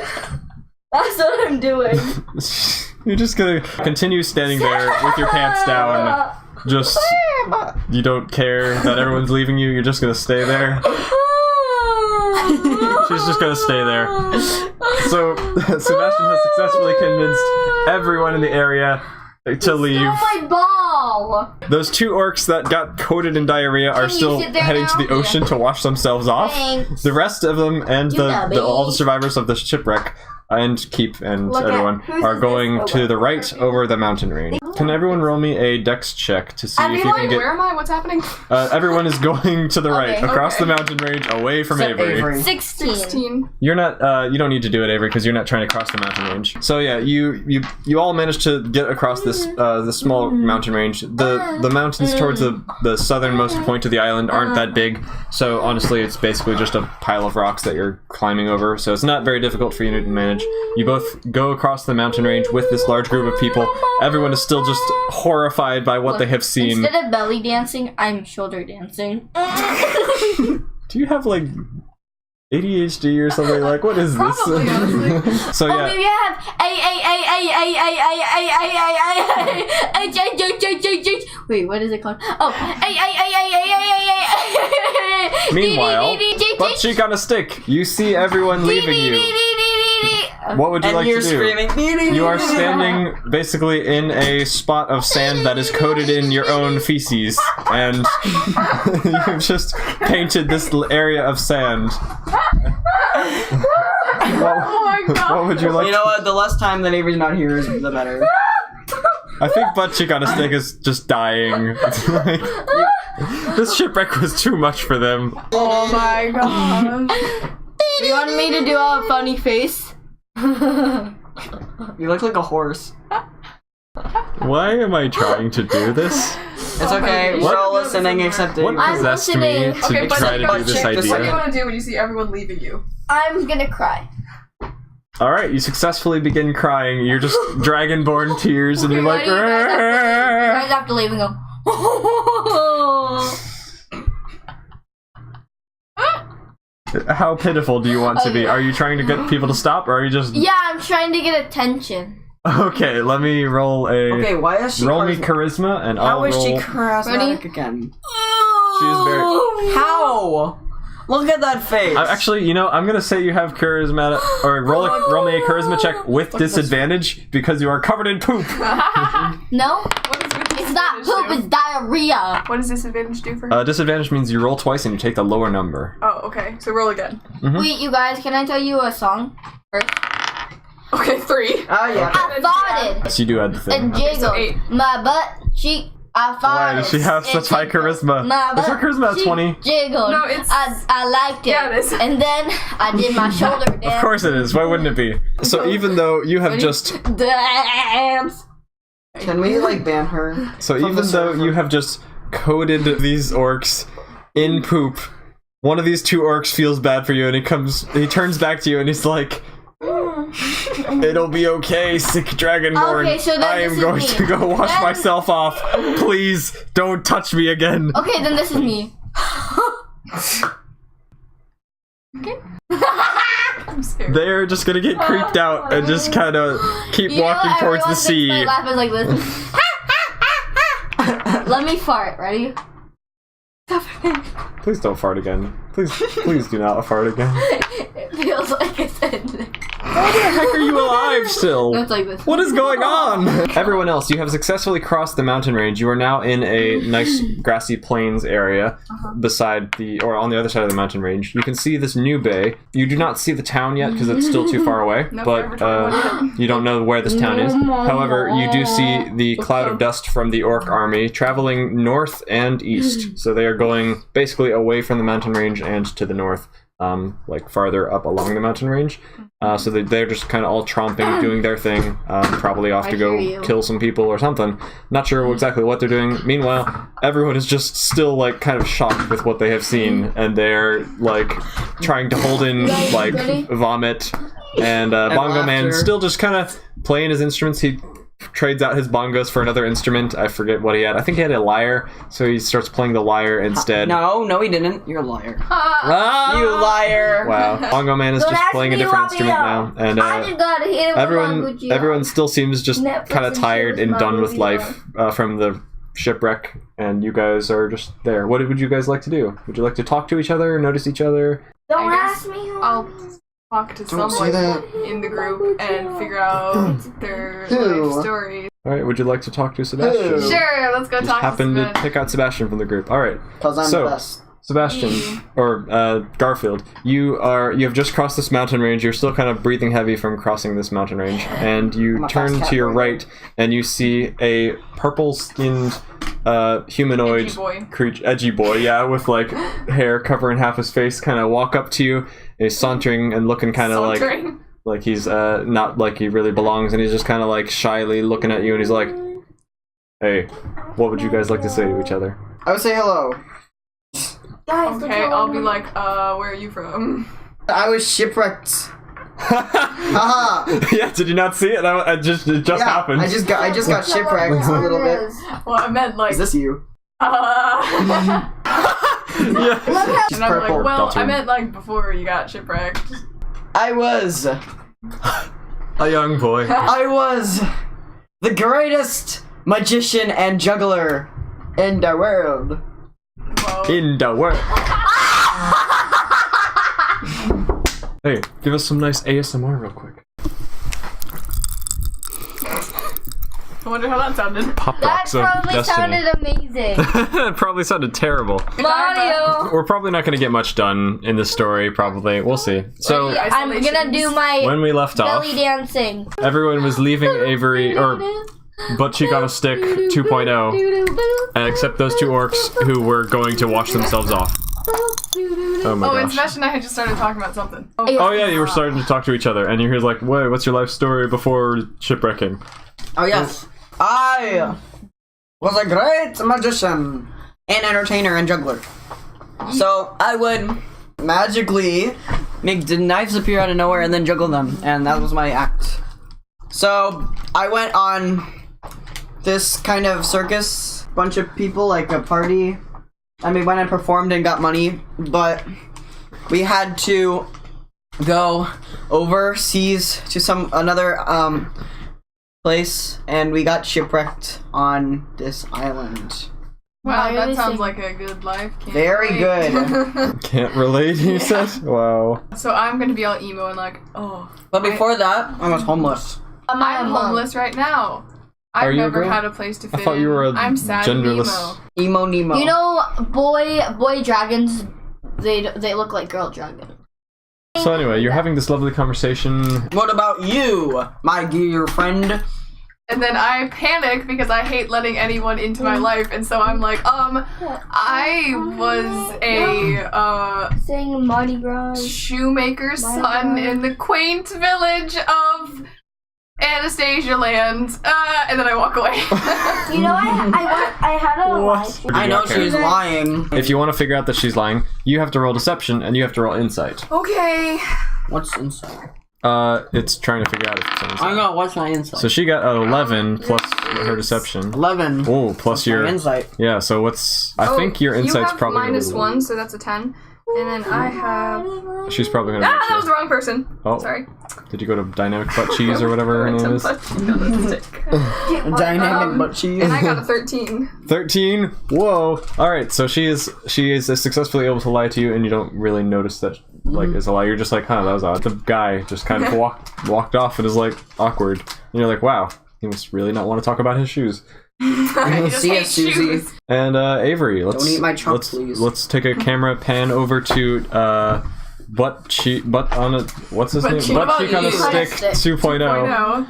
That's what I'm doing. You're just gonna continue standing there with your pants down. Just, you don't care that everyone's leaving you. You're just gonna stay there. She's just gonna stay there. So, Sebastian has successfully convinced everyone in the area to leave. Oh my ball! Those two orcs that got coated in diarrhea are you still sit there heading to now? the ocean to wash themselves off. Thanks. The rest of them and You nubby. all the survivors of the shipwreck and Keep and Look at- everyone whose are is going this? to the right over the mountain range. Can everyone roll me a dex check to see if you Everyone, can get... Where am I? What's happening? everyone is going to the right, Okay. across the Okay. mountain range, away from Except Avery. Avery. 16. 16. You're not. You don't need to do it, Avery, because you're not trying to cross the mountain range. So yeah, you all managed to get across this the small mountain range. The mountains towards the southernmost point of the island aren't that big. So honestly, it's basically just a pile of rocks that you're climbing over. So it's not very difficult for you to manage. You both go across the mountain range with this large group of people. Everyone is still just horrified by what they have seen. Instead of belly dancing, I'm shoulder dancing. Do you have like ADHD or something. Like, what is Probably, this? honestly. So yeah. Maybe I have Wait, what is it called? Oh, Meanwhile, butt cheek on a stick. You see everyone leaving you. What would you And like you're to do? screaming. You are standing basically in a spot of sand that is coated in your own feces, and you've just painted this area of sand. Oh my god. What would you like? You know what? The less time that Avery's not here is the better. I think butt cheek on a stick is just dying. It's like, this shipwreck was too much for them. Oh my god. You want me to do a funny face? You look like a horse. Why am I trying to do this? It's okay. What? We're all listening except What Avery. I'm possessed me listening. to Okay, but try to but do this check this What do you idea? want to do when you see everyone leaving you? I'm gonna cry. Alright, you successfully begin crying. You're just dragonborn tears, and you're like, You guys have to leave and go. how pitiful do you want to be? Are you trying to get people to stop, or are you just... Yeah, I'm trying to get attention. Okay, let me roll a... Okay, why is she roll me charisma- charisma, and I'll How is she roll... charismatic Ready? again? She's very... How? Look at that face. Actually, you know, I'm gonna say you have charismatic... Or roll me a charisma check with disadvantage, because you are covered in poop. No, What does it's not poop, it's diarrhea. What does disadvantage do for her? Disadvantage means you roll twice and you take the lower number. Oh, okay. So roll again. Wait, you guys, can I tell you a song first? Okay, 3. Oh yeah. I farted So you do add the thing. and huh? jiggled so 8. my butt cheek. I farted. Why does she have such high charisma? My Is her butt charisma at cheek 20? Jiggled. No, it's- I liked it. Yeah, it is. And then I did my shoulder dance. Of course it is. Why wouldn't it be? So even though you have just... Dance. Can we like ban her? So from even the though server? you have just coated these orcs in poop, one of these two orcs feels bad for you, and he turns back to you, and he's like, "It'll be okay, sick dragonborn. Okay, so then I this am is going me. to go wash Then- myself off. Please don't touch me again." Okay, then this is me. I'm scared. They're just gonna get creeped out and just kind of keep You know walking what? towards the Everyone sea. thinks my laugh is like this. Let me fart. Ready? Please don't fart again. Please do not fart again. It feels like it's ending. How the heck are you alive still? No, it's like this. What is going on? Everyone else, you have successfully crossed the mountain range. You are now in a nice grassy plains area beside or on the other side of the mountain range. You can see this new bay. You do not see the town yet because it's still too far away, No, but forever you don't know where this town is. However, you do see the cloud of dust from the orc army traveling north and east. So they are going basically away from the mountain range and to the north. Like farther up along the mountain range. So they're just kind of all tromping, doing their thing, probably off to go hear you. kill some people or something. Not sure exactly what they're doing. Meanwhile, everyone is just still like kind of shocked with what they have seen, and they're like trying to hold in like ready? vomit. And Bongo Man laughter. still just kind of playing his instruments. He trades out his bongos for another instrument. I forget what he had. I think he had a lyre, so he starts playing the lyre instead. No, he didn't. You're a liar. Ah! You liar. Wow, Bongo Man is Don't just ask playing a me different what we instrument are. now, and I just got hit with everyone still seems just Netflix kind of and tired chill and with done my with movie life from the shipwreck, and you guys are just there. What would you guys like to do? Would you like to talk to each other, notice each other? Don't I guess ask me. I'll talk to Don't say someone that. in the group and figure out their Who? life story. All right, would you like to talk to Sebastian? Who? Sure, let's go Just talk happened to to Sven. pick out Sebastian from the group. All right, Because I'm So- the best. Sebastian or Garfield, you have just crossed this mountain range. You're still kind of breathing heavy from crossing this mountain range, and I'm you a turn fast cat to your boy. right, and you see a purple-skinned humanoid Edgy boy. creature, edgy boy, yeah, with like hair covering half his face, kind of walk up to you. He's sauntering and looking kind of Sauntering. like he's not like he really belongs, and he's just kind of like shyly looking at you, and he's like, "Hey, what would you guys like to say to each other?" I would say hello. Guys, Okay, I'll be like, where are you from? I was shipwrecked. Haha. Yeah, did you not see it? It just Yeah, happened. I just got shipwrecked a little bit. Well, I meant like, Is this you? Yeah. And I'm purple. like, well, Delta. I meant like before you got shipwrecked. I was A young boy. I was the greatest magician and juggler in the world. Whoa. In the world. Hey, give us some nice ASMR real quick. I wonder how that sounded. Pop That rocks of probably destiny. sounded amazing. It probably sounded terrible. Mario. We're probably not going to get much done in this story, probably. We'll see. So, I'm gonna do my when we left off, belly dancing. everyone was leaving Avery, or Butt Cheek on a Stick 2.0, except those two orcs who were going to wash themselves off. Oh my Oh, and gosh. Smash and I had just started talking about something. Oh yeah, you were starting to talk to each other, and you're like, wait, what's your life story before shipwrecking? Oh yes, I was a great magician and entertainer and juggler. So I would magically make the knives appear out of nowhere and then juggle them, and that was my act. So I went on this kind of circus, bunch of people, like a party. I mean, when I performed and got money, but we had to go overseas to another place, and we got shipwrecked on this island. Wow, Why that is sounds it- like a good life. Can't Very relate. good. Can't relate, you said? Wow. So I'm gonna be all emo and like, oh, But before that, I was homeless. I'm homeless right now. Are I've you a never girl? had a place to fit I thought in. you were a I'm sad genderless- and emo. Emo Nemo. You know, boy dragons, they look like girl dragons. So anyway, you're having this lovely conversation. What about you, my dear friend? And then I panic because I hate letting anyone into my life, and so I'm like, I was a Saying Mardi Gras. shoemaker's son in the quaint village of Anastasia Land, and then I walk away. You know, I had a What? life. I know Okay. she's lying. If you want to figure out that she's lying, you have to roll deception and you have to roll insight. Okay. What's inside? It's trying to figure out if it's I inside. know, what's my insight? So she got an 11 plus her deception. 11. Oh, plus My your insight. yeah. So what's? I think your insight's you have probably minus gonna 1, so that's a 10. And then I have. She's probably gonna. Ah, beat that you. was the wrong person. Oh. Sorry. Did you go to Dynamic Butt Cheese or whatever her name is? Dynamic but cheese. And I got a 13. 13. Whoa. All right. So she is successfully able to lie to you, and you don't really notice that like is a lie. You're just like, huh, that was odd. The guy just kind of walked off and is like awkward, and you're like, wow, he must really not want to talk about his shoes. I just See ya, hate Susie. shoes. And Avery, let's eat my chunk, please. let's take a camera pan over to butt on a what's his Butt name? cheek. Butt What cheek about on a you? stick Stick 2.0.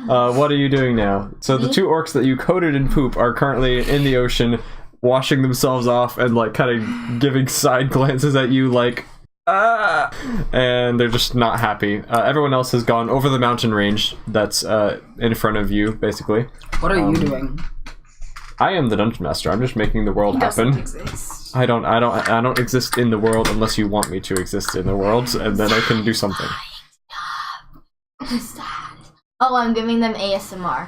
2.0. What are you doing now? So the two orcs that you coated in poop are currently in the ocean, washing themselves off and like kind of giving side glances at you, like. And they're just not happy. Everyone else has gone over the mountain range that's in front of you, basically. What are you doing? I am the dungeon master. I'm just making the world Doesn't happen. exist. I don't exist in the world unless you want me to exist in the world, and then I can do something. Oh, I'm giving them ASMR.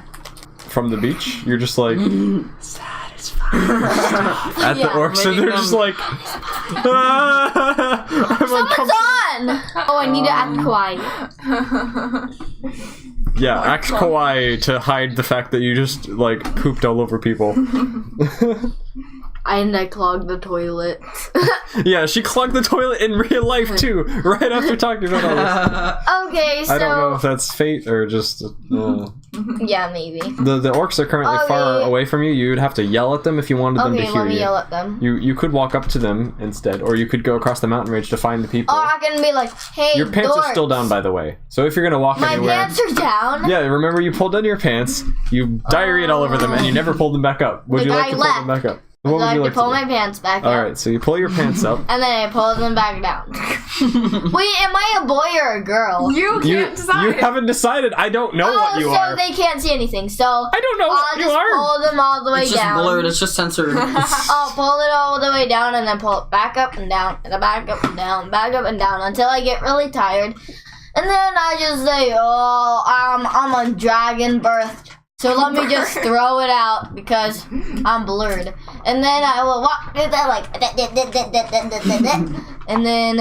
From the beach, you're just like at the Yeah, orcs, and they're just like. I'm Someone's on! Oh, I need to act quiet. Yeah, act kawaii to hide the fact that you just like pooped all over people. And I clogged the toilet. Yeah, she clogged the toilet in real life too, right after talking about all this. Okay, so I don't know if that's fate or just. yeah, maybe. The orcs are currently far Okay. away from you. You would have to yell at them if you wanted them to Okay, hear let me you. yell at them. You could walk up to them instead, or you could go across the mountain range to find the people. Or I can be like, hey, Your pants are dorks. still down, by the way. So if you're gonna walk My anywhere, pants are down. yeah, remember you pulled down your pants, you diarrheaed all over them, and you never pulled them back up. Would The you like guy to pull them left. back up? I What would like you to like pull to my do? pants back All up. right, so you pull your pants up. And then I pull them back down. Wait, am I a boy or a girl? You can't decide. You haven't decided. I don't know what you so are. they can't see anything. So I don't know I'll what you just are. pull them all the way It's just down. blurred, it's just censored. I'll pull it all the way down and then pull it back up and down and back up and down, back up and down until I get really tired. And then I just say, oh, I'm a dragon birthed So let me just throw it out because I'm blurred. And then I will walk through that like and then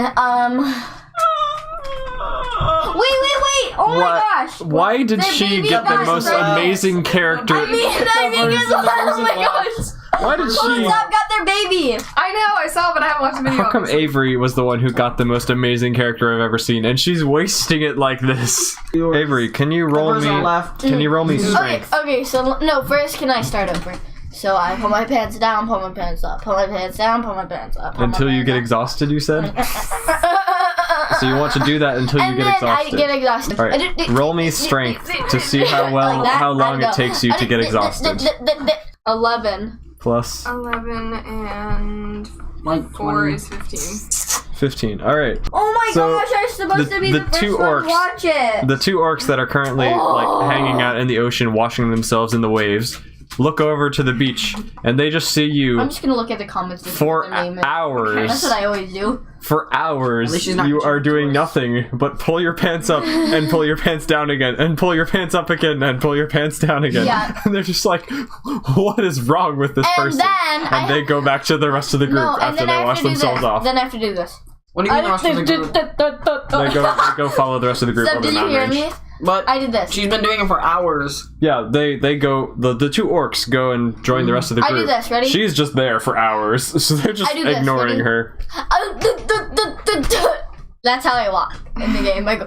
Wait! Oh my gosh! Why did she get the most amazing character? I mean, oh my gosh! Why did she? Who's up got their baby? I know, I saw, but I haven't watched the video. How come Avery was the one who got the most amazing character I've ever seen, and she's wasting it like this? Avery, can you roll me? Can you roll me strength? Okay. So no, first can I start over? So I pull my pants down, pull my pants up, pull my pants down, pull my pants up. Until you get exhausted, you said. So you want to do that until you get exhausted. I get exhausted. All right, roll me strength to see how long it takes you to get exhausted. 11. Plus 11 and Like 4 is 15. 15. All right. Oh my So, gosh! I'm supposed to be the first two one orcs- to watch it. The two orcs that are currently like hanging out in the ocean, washing themselves in the waves, look over to the beach, and they just see you I'm just gonna look at the comments to see for what their name is. hours. That's what I always do. For At hours, least she's not you are doing cheating. nothing but pull your pants up and pull your pants down again, and pull your pants up again and pull your pants down again. Yeah. And they're just like, what is wrong with this And person? then And they go back to the rest of the group No, and after then they I have wash to do themselves this. off. Then I have to do this. What do you mean the rest of the group? They go follow the rest of the group Seb, on the did you mountain hear range. me? But I did this. she's been doing it for hours. Yeah, they go, the two orcs go and join the rest of the I group. do this, ready? She's just there for hours, so they're just I do this, ignoring ready? her. That's how I walk in the game. I go.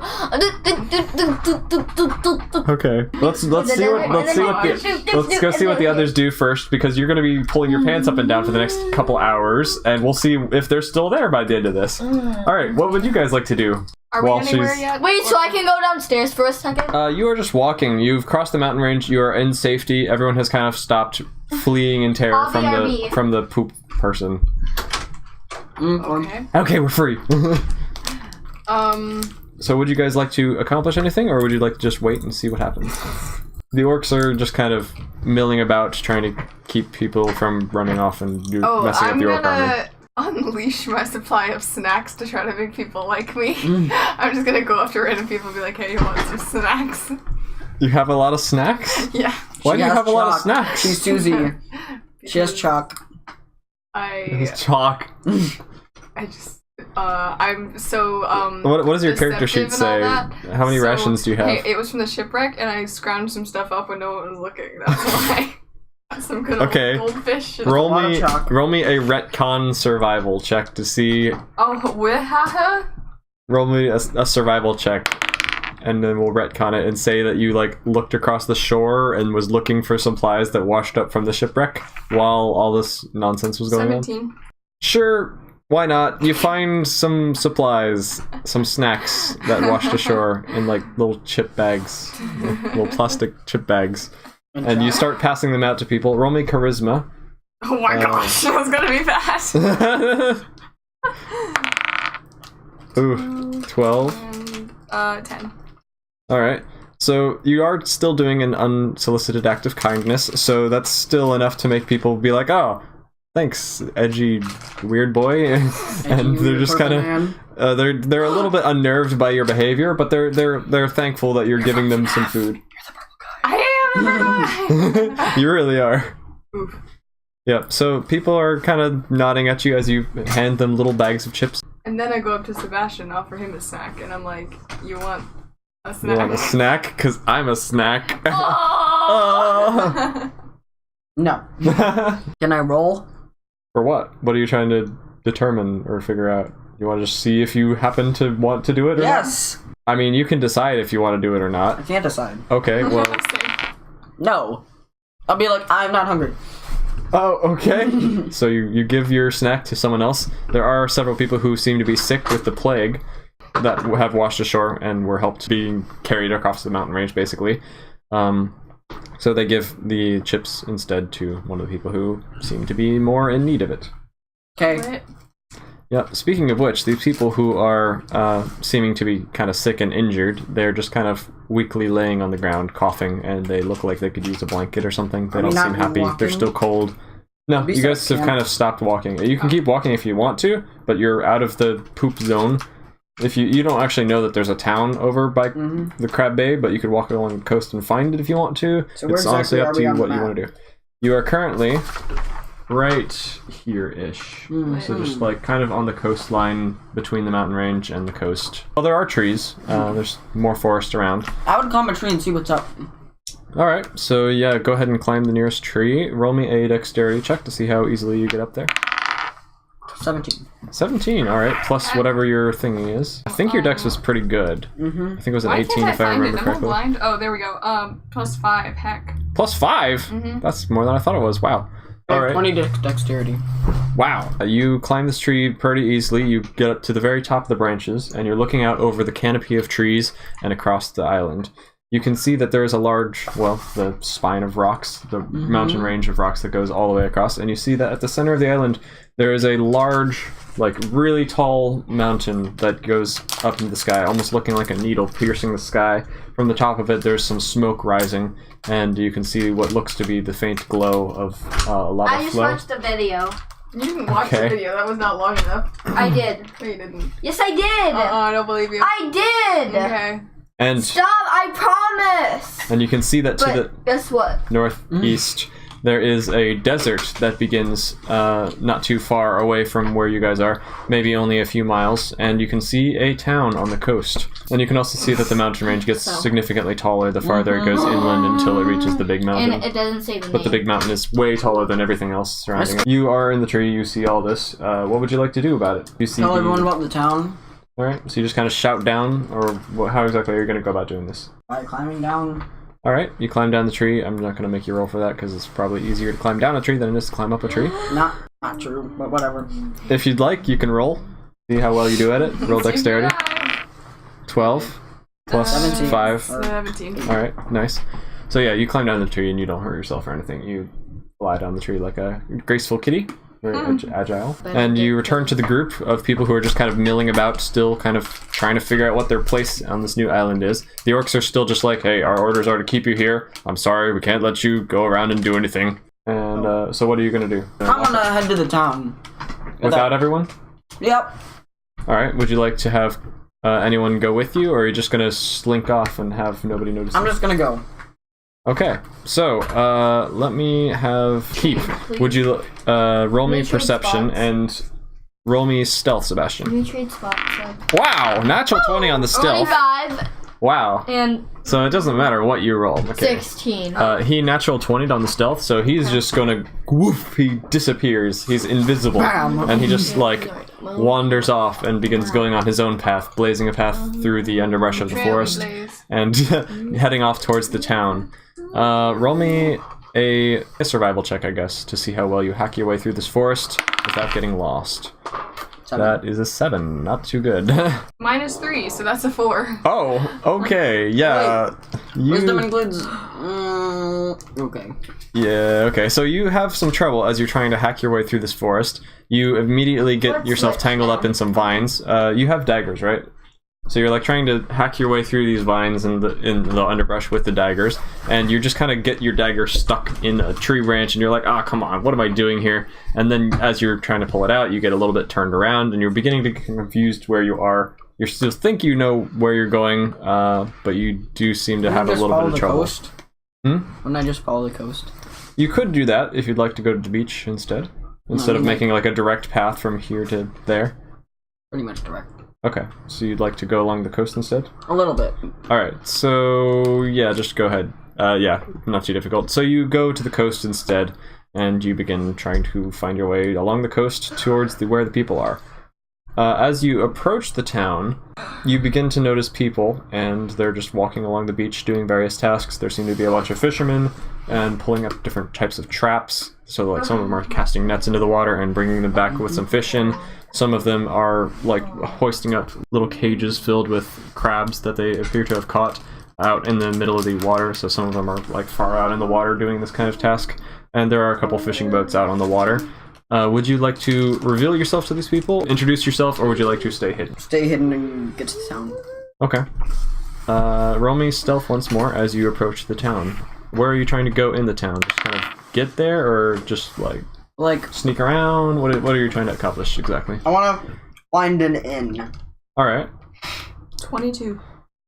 Okay, let's go see what the others do first, because you're gonna be pulling your pants up and down for the next couple hours, and we'll see if they're still there by the end of this. All right, what would you guys like to do? Are we While anywhere she's- yet? Wait, so I can go downstairs for a second? You are just walking. You've crossed the mountain range. You are in safety. Everyone has kind of stopped fleeing in terror RB. from the poop person. Okay. Okay, we're free. Um, So would you guys like to accomplish anything, or would you like to just wait and see what happens? The orcs are just kind of milling about, trying to keep people from running off and messing up I'm the orc army. gonna unleash my supply of snacks to try to make people like me. I'm just gonna go after random people and be like, hey, you want some snacks? You have a lot of snacks? Yeah. Why do you has have a lot of chalk. snacks? She's Susie. She has chalk. It's chalk. I just, I'm so, What does your character sheet deceptive say? and all that. How many So, rations do you have? Hey, it was from the shipwreck, and I scrounged some stuff up when no one was looking. That's why. Some good Okay. old goldfish. roll lot of me chalk. a retcon survival check to see. Oh, with Roll me a survival check, and then we'll retcon it and say that you like looked across the shore and was looking for supplies that washed up from the shipwreck while all this nonsense was going on. 17. Sure, why not? You find some supplies, some snacks that washed ashore in like little chip bags, little plastic chip bags, and you start passing them out to people. Roll me charisma. Oh my gosh, that was gonna be fast. Ooh, 12. And, 10. Alright. So you are still doing an unsolicited act of kindness, so that's still enough to make people be like, oh, thanks, edgy weird boy. And they're just kind of they're a little bit unnerved by your behavior, but they're thankful that you're giving them some food. I am the purple guy. You really are. Oof. Yep. So people are kind of nodding at you as you hand them little bags of chips. And then I go up to Sebastian and offer him a snack, and I'm like, you want a snack? You want a snack? Cause I'm a snack. Oh! No. Can I roll? For what? What are you trying to determine or figure out? You want to just see if you happen to want to do it or not? Yes. I mean, you can decide if you want to do it or I not. can't decide. Okay, well... No. I'll be like, I'm not hungry. Oh, okay. So you give your snack to someone else. There are several people who seem to be sick with the plague that have washed ashore and were helped being carried across the mountain range, basically. So they give the chips instead to one of the people who seem to be more in need of it. Okay. What? Yeah, speaking of which, these people who are seeming to be kind of sick and injured, they're just kind of weakly laying on the ground, coughing, and they look like they could use a blanket or something. They Are we don't seem not happy. walking? They're still cold. No, Be you guys so have kind of stopped walking. You can keep walking if you want to, but you're out of the poop zone. if you don't actually know that there's a town over by the Crab Bay, but you could walk along the coast and find it if you want to. So where it's honestly exactly up are to we you on what the you want to do. You are currently right here-ish. So just like kind of on the coastline between the mountain range and the coast. Well, there are trees. There's more forest around. I would climb a tree and see what's up. Alright, so yeah, go ahead and climb the nearest tree. Roll me a dexterity check to see how easily you get up there. 17. 17, alright, plus whatever your thingy is. I think your dex was pretty good. I think it was an Why 18 can't I if I find remember it? Am I correctly. blind? Oh, there we go. +5. Heck. Plus 5? That's more than I thought it was. Wow. Alright. 20 dexterity. Wow. You climb this tree pretty easily. You get up to the very top of the branches, and you're looking out over the canopy of trees and across the island. You can see that there is a large, well, the spine of rocks, the mountain range of rocks that goes all the way across, and you see that at the center of the island, there is a large, like, really tall mountain that goes up into the sky, almost looking like a needle piercing the sky. From the top of it, there's some smoke rising, and you can see what looks to be the faint glow of lava I just flow. watched the video. You didn't watch Okay. the video. That was not long enough. I did. No, you didn't. Yes, I did. I don't believe you. I did. Okay. And Stop! I promise. you can see that to the But guess what? northeast, there is a desert that begins not too far away from where you guys are, maybe only a few miles, and you can see a town on the coast. And you can also see that the mountain range gets significantly taller the farther it goes inland until it reaches the big mountain. And it doesn't say the name. But the big mountain is way taller than everything else surrounding it. You are in the tree, you see all this. What would you like to do about it? You see Tell everyone about the town Alright, so you just kind of shout down, or how exactly are you going to go about doing this? by climbing down. Alright, you climb down the tree. I'm not going to make you roll for that because it's probably easier to climb down a tree than it is to climb up a tree. Not true, but whatever. If you'd like, you can roll. See how well you do at it. Roll dexterity. 12 plus 17. 5. 17. Alright, nice. So yeah, you climb down the tree and you don't hurt yourself or anything. You fly down the tree like a graceful kitty. Very agile. And you return to the group of people who are just kind of milling about, still kind of trying to figure out what their place on this new island is. The orcs are still just like, hey, our orders are to keep you here. I'm sorry, we can't let you go around and do anything. And so what are you going to do? I'm gonna head to the town. Without everyone? Yep. Alright, would you like to have anyone go with you, or are you just going to slink off and have nobody notice? I'm just gonna go. Okay, so let me have Keith. Would you roll me Let me trade perception spots. and roll me stealth, Sebastian? We trade spots. Wow, natural 20 on the stealth. 25 Wow. and So it doesn't matter what you roll. Okay. 16. He natural 20'd on the stealth, so he's just gonna woof, he disappears. He's invisible. Bam. And he just like wanders off and begins going on his own path, blazing a path through the underbrush of the forest and heading off towards the town. Roll me a survival check, I guess, to see how well you hack your way through this forest without getting lost. 7. That is a 7, not too good. -3, so that's a 4. Oh, okay, yeah. Wisdom includes. Okay. Yeah, okay. So you have some trouble as you're trying to hack your way through this forest. You immediately get Let's yourself switch tangled now. up in some vines. You have daggers, right? So you're like trying to hack your way through these vines in the underbrush with the daggers, and you just kind of get your dagger stuck in a tree branch, and you're like, ah, come on, what am I doing here? And then as you're trying to pull it out, you get a little bit turned around, and you're beginning to get confused where you are. You still think you know where you're going, but you do seem to have a little bit of trouble. Coast? Wouldn't I just follow the coast? You could do that if you'd like to go to the beach instead of like- making like a direct path from here to there. Pretty much direct. Okay, so you'd like to go along the coast instead? A little bit. Alright, so yeah, just go ahead. Yeah, not too difficult. So you go to the coast instead, and you begin trying to find your way along the coast towards where the people are. As you approach the town, you begin to notice people, and they're just walking along the beach doing various tasks. There seem to be a bunch of fishermen and pulling up different types of traps. So like some of them are casting nets into the water and bringing them back with some fish in. Some of them are like hoisting up little cages filled with crabs that they appear to have caught out in the middle of the water. So some of them are like far out in the water doing this kind of task. And there are a couple fishing boats out on the water. Would you like to reveal yourself to these people, introduce yourself, or would you like to stay hidden? Stay hidden and get to the town. Okay. Roll me stealth once more as you approach the town. Where are you trying to go in the town? Just kind of get there, or just like sneak around? What are you trying to accomplish exactly? I want to find an inn. All right. 22.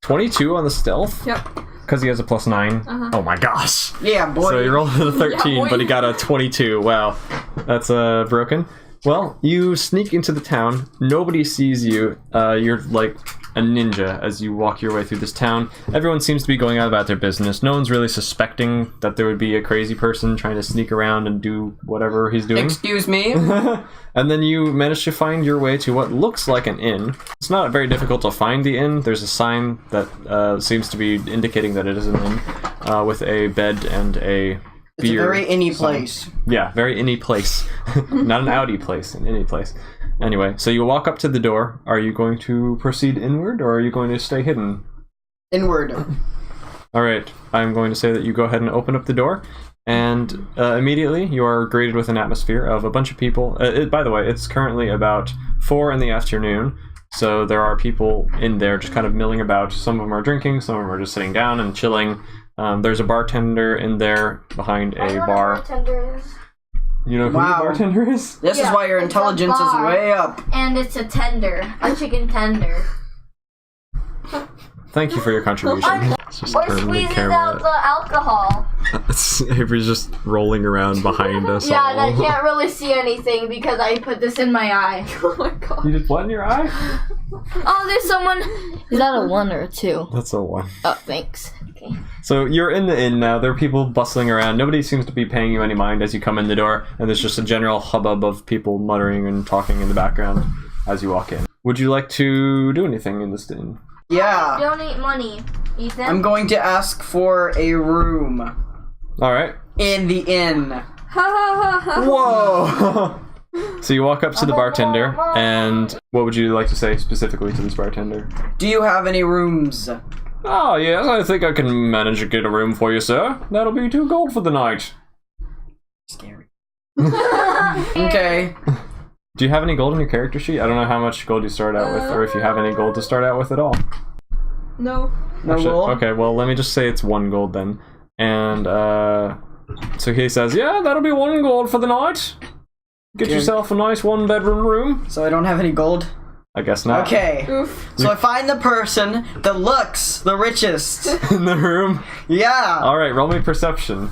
22 on the stealth? Yep. Because he has a +9? Uh-huh. Oh my gosh. Yeah, boy. So you rolled a 13, Yeah, boy. but he got a 22. Wow. That's broken. Well, you sneak into the town. Nobody sees you. You're like a ninja as you walk your way through this town. Everyone seems to be going out about their business. No one's really suspecting that there would be a crazy person trying to sneak around and do whatever he's doing. Excuse me? And then you manage to find your way to what looks like an inn. It's not very difficult to find the inn. There's a sign that seems to be indicating that it is an inn with a bed and a It's a beer very inny sign. place. Yeah, very inny place. Not an Audi place, an inny place. Anyway, so you walk up to the door. Are you going to proceed inward, or are you going to stay hidden? Inward. All right, I'm going to say that you go ahead and open up the door, and immediately you are greeted with an atmosphere of a bunch of people. By the way, it's currently about 4 in the afternoon, so there are people in there just kind of milling about. Some of them are drinking, some of them are just sitting down and chilling. There's a bartender in there behind a bar. Bartender is. You know who Wow. the bartender is? This is Yeah, why your it's a intelligence is bar. way up. And it's a tender. A chicken tender. Thank you for your contribution. It's just Or turn the squeezes camera. out the alcohol. Avery's just rolling around behind us Yeah, all. and I can't really see anything because I put this in my eye. Oh my god. You did what in your eye? Oh, there's someone. Is that a 1 or a 2? That's a 1. Oh, thanks. Okay. So you're in the inn now. There are people bustling around. Nobody seems to be paying you any mind as you come in the door, and there's just a general hubbub of people muttering and talking in the background as you walk in. Would you like to do anything in this inn? Yeah. Donate money, Ethan. I'm going to ask for a room All right. in the inn. Ha ha ha ha. Whoa! So you walk up to the bartender, and what would you like to say specifically to this bartender? Do you have any rooms? Oh, yes, I think I can manage to get a room for you, sir. That'll be 2 gold for the night. Scary. Okay. Do you have any gold in your character sheet? I don't know how much gold you start out with, or if you have any gold to start out with at all. No. No Actually, gold? okay, well, let me just say it's 1 gold then. And, so he says, yeah, that'll be 1 gold for the night. Get Okay. yourself a nice 1-bedroom room. So I don't have any gold? I guess not. Okay. Oof. So I find the person that looks the richest. In the room. Yeah. Alright, roll me perception.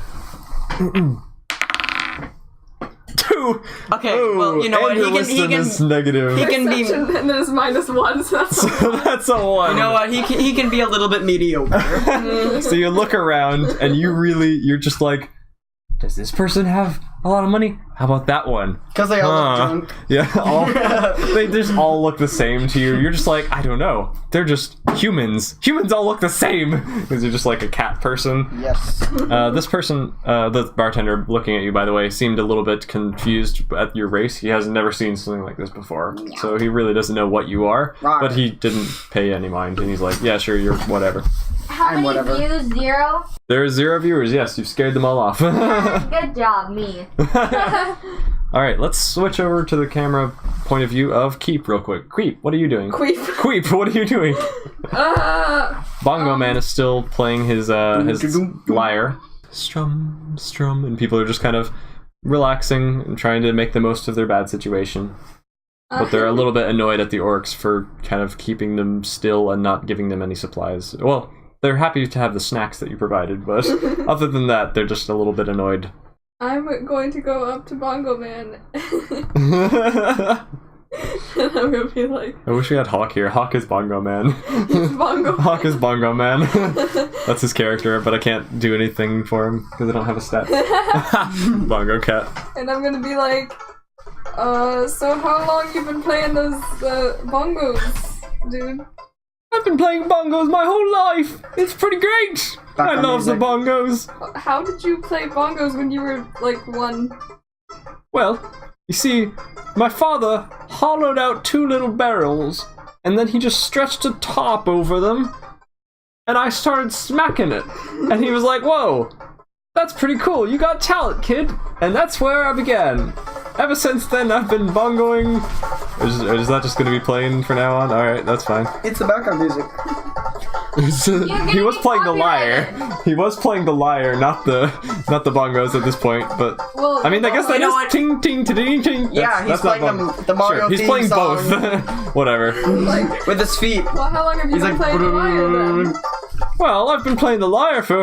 2! Okay, Oh, well, you know what? and your wisdom is negative. he can be. And then it's -1, so that's So that's a 1. You know what? He can be a little bit mediocre. So you look around and you're just like, does this person have a lot of money? How about that one? Because they all look drunk. Yeah, they just all look the same to you. You're just like, I don't know. They're just humans. Humans all look the same because you're just like a cat person. Yes. This person, the bartender looking at you, by the way, seemed a little bit confused at your race. He has never seen something like this before, so he really doesn't know what you are. Right. But he didn't pay any mind, and he's like, yeah, sure, you're whatever. How I'm many whatever. views? 0? There are 0 viewers. Yes, you've scared them all off. Good job, me. All right, let's switch over to the camera point of view of Keep real quick. Queep, what are you doing? Queef. Queep, what are you doing? Bongo Man is still playing his lyre. Strum, strum, and people are just kind of relaxing and trying to make the most of their bad situation. But they're a little bit annoyed at the orcs for kind of keeping them still and not giving them any supplies. Well, they're happy to have the snacks that you provided, but other than that, they're just a little bit annoyed. I'm going to go up to Bongo Man. I And I'm gonna be like, wish we had Hawk here. Hawk is Bongo Man. Bongo. Hawk is Bongo Man. That's his character, but I can't do anything for him because I don't have a stat. Bongo Cat. And I'm gonna be like, so how long you been playing those bongos, dude? I've been playing bongos my whole life. It's pretty great. I Background love the music. bongos. How did you play bongos when you were like 1? Well, you see, my father hollowed out 2 little barrels, and then he just stretched a top over them, and I started smacking it. And he was like, whoa, that's pretty cool. You got talent, kid. And that's where I began. Ever since then, I've been bongoing. Is that just going to be playing for now on? Alright, that's fine. It's the background music. He was playing the lyre. He was playing the lyre, not the bongos at this point. But Well, I mean, I guess that you know is what? ting ting ting ting. Yeah, he's playing the Mario He's theme playing song. both. Whatever. like, With his feet. well, how long have you He's been like, playing the lyre then? Well, I've been playing the lyre for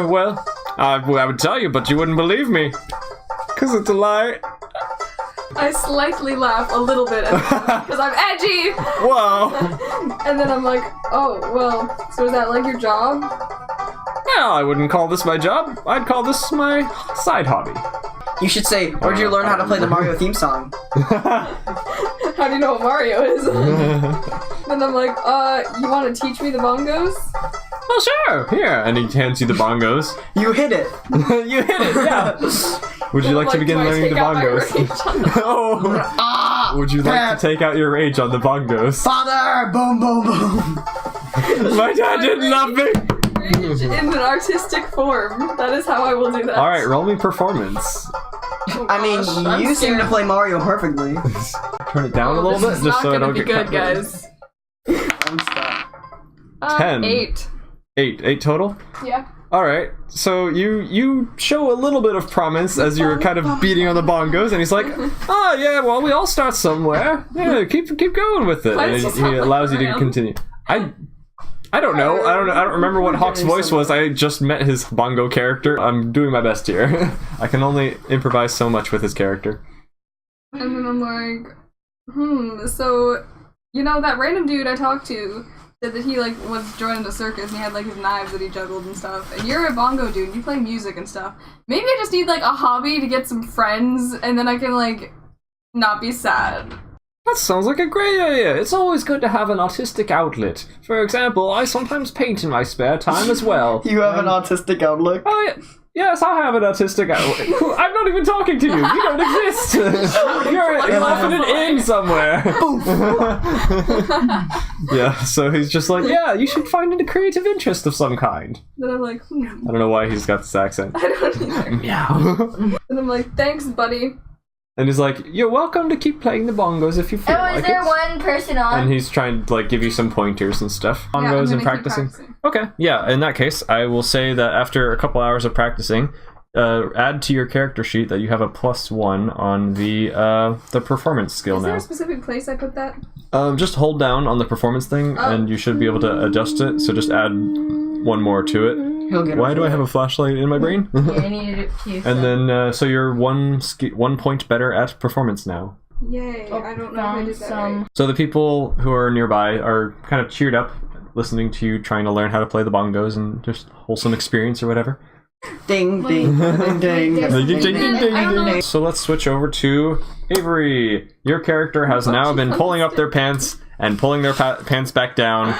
I would tell you, but you wouldn't believe me, cause it's a lyre. I slightly laugh a little bit because I'm edgy, Whoa. and then I'm like, oh well. So is that like your job? No, I wouldn't call this my job. I'd call this my side hobby. You should say, where'd you learn how to play the Mario theme song? How do you know what Mario is? Then I'm like, you want to teach me the bongos? Well, sure. Here, and he hands you the bongos. You hit it. You hit it. Yeah. Would you like to begin do I learning take the out my bongos? rage on the- Oh. Ah! Would you like to take out your rage on the bongos? Father! Boom, boom, boom. My dad didn't love me. Rage in an artistic form. That is how I will do that. All right, roll me performance. Oh, I mean, gosh, I'm you seem to scared. play Mario perfectly. Turn it down a little This bit, is just not so I gonna don't be get good, caught. guys. I'm stuck. 10. 8. 8 total. Yeah. All right, so you show a little bit of promise as you're kind of beating on the bongos, and he's like, "Oh yeah, well we all start somewhere. Yeah, keep going with it." Why And does he he sound like allows you to Graham? continue. I don't know. I don't remember what Hawk's voice was. I just met his bongo character. I'm doing my best here. I can only improvise so much with his character. And then I'm like, so, you know, that random dude I talked to said that he, like, was joining a circus and he had, like, his knives that he juggled and stuff. And you're a bongo dude, you play music and stuff. Maybe I just need, like, a hobby to get some friends and then I can, like, not be sad. That sounds like a great idea. It's always good to have an artistic outlet. For example, I sometimes paint in my spare time as well. You have an autistic outlook. Oh yeah. Yes, I have an autistic outlet. I'm not even talking to you. You don't exist. You're off in an inn somewhere. Yeah, so he's just like, yeah, you should find a creative interest of some kind. Then I'm like, I don't know why he's got this accent. I don't either. Meow. And I'm like, thanks, buddy. And he's like, you're welcome to keep playing the bongos if you feel Oh, like is there it. one person on? And he's trying to like give you some pointers and stuff. Yeah, I'm Bongos gonna and keep practicing. Okay, yeah, in that case, I will say that after a couple hours of practicing, add to your character sheet that you have a +1 on the performance skill Is there now. a specific place I put that? Just hold down on the performance thing, and you should be able to adjust it. So just add one more to it. He'll get Why it. do I have a flashlight in my brain? Yeah, I needed it too. And then, so you're 1 point better at performance now. Yay, I don't know if I did that right. So the people who are nearby are kind of cheered up, listening to you trying to learn how to play the bongos and just wholesome experience or whatever. Ding, ding, ding, ding, Ding, ding, ding, ding, I don't know. ding. So let's switch over to Avery. Your character has now been pulling up their pants and pulling their pants back down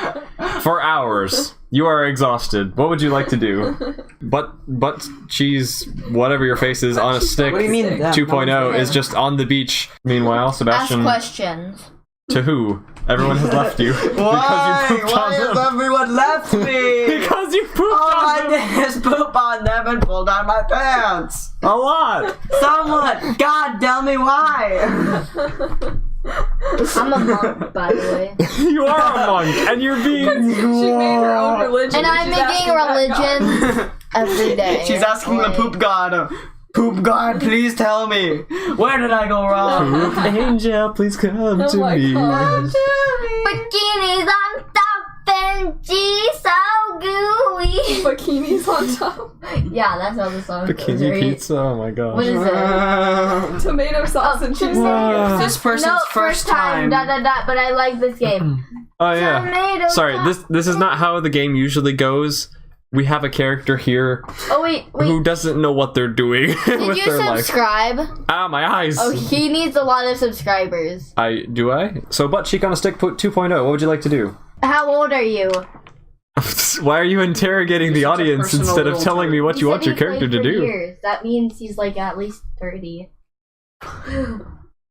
for hours. You are exhausted. What would you like to do? But cheese, whatever your face is, on a stick. What do you mean? 2.0 is just on the beach. Meanwhile, Ask Sebastian, questions. to who? Everyone has left you. Why? Because you pooped Why on has them. everyone left me? Because you pooped All I on them. did is poop on them and pull down my pants. A lot. Someone, God, tell me why. I'm a monk, by the way. You are a monk, and you're being. She made her own religion. And I'm she's making asking that religion every day. She's asking the poop god. Poop god, please tell me. Where did I go wrong? Poop angel, please come Oh to my me. God. Bikinis on top and G so gooey. Bikinis on top. Yeah, that's how the song goes, Bikini right? pizza. Oh my gosh. What is it? Tomato sauce and cheese. Wow. This person's No, first time. But I like this game. Oh yeah. Tomato Sorry, sauce. this is not how the game usually goes. We have a character here Oh wait. who doesn't know what they're doing Did with you their life. subscribe? Ah, my eyes. Oh, he needs a lot of subscribers. Do I? So butt cheek on a stick 2.0. What would you like to do? How old are you? Why are you interrogating the such a audience personal instead of little telling me what He you said want your he character played to for do? years. That means he's like at least 30.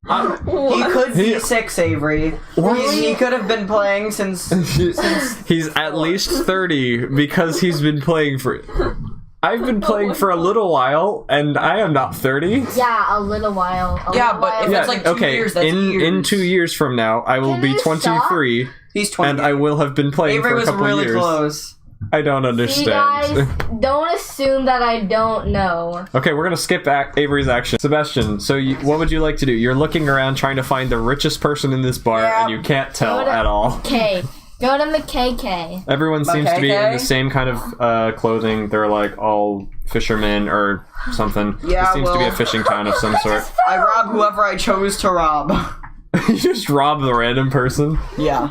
He could be 6, Avery. He could have been playing since. He's at least 30 because he's been playing for. I've been playing for a little while, and I am not 30. Yeah, a little while. Yeah, but if Yeah, it's like 2 okay. years, that's in years. 2 years from now, I will Can be you 23, He's 20. and I will have been playing Avery for a was couple really years. close. I don't You understand. guys, don't assume that I don't know. Okay, we're gonna skip Avery's action. Sebastian, so what would you like to do? You're looking around trying to find the richest person in this bar, Yeah. and you can't tell Go to- at all. K. Go to the KK. Everyone seems to be in Okay. the same kind of clothing. They're like all fishermen or something. Yeah, it seems to be a well- fishing town of some sort. I rob whoever I chose to rob. You just rob the random person. Yeah.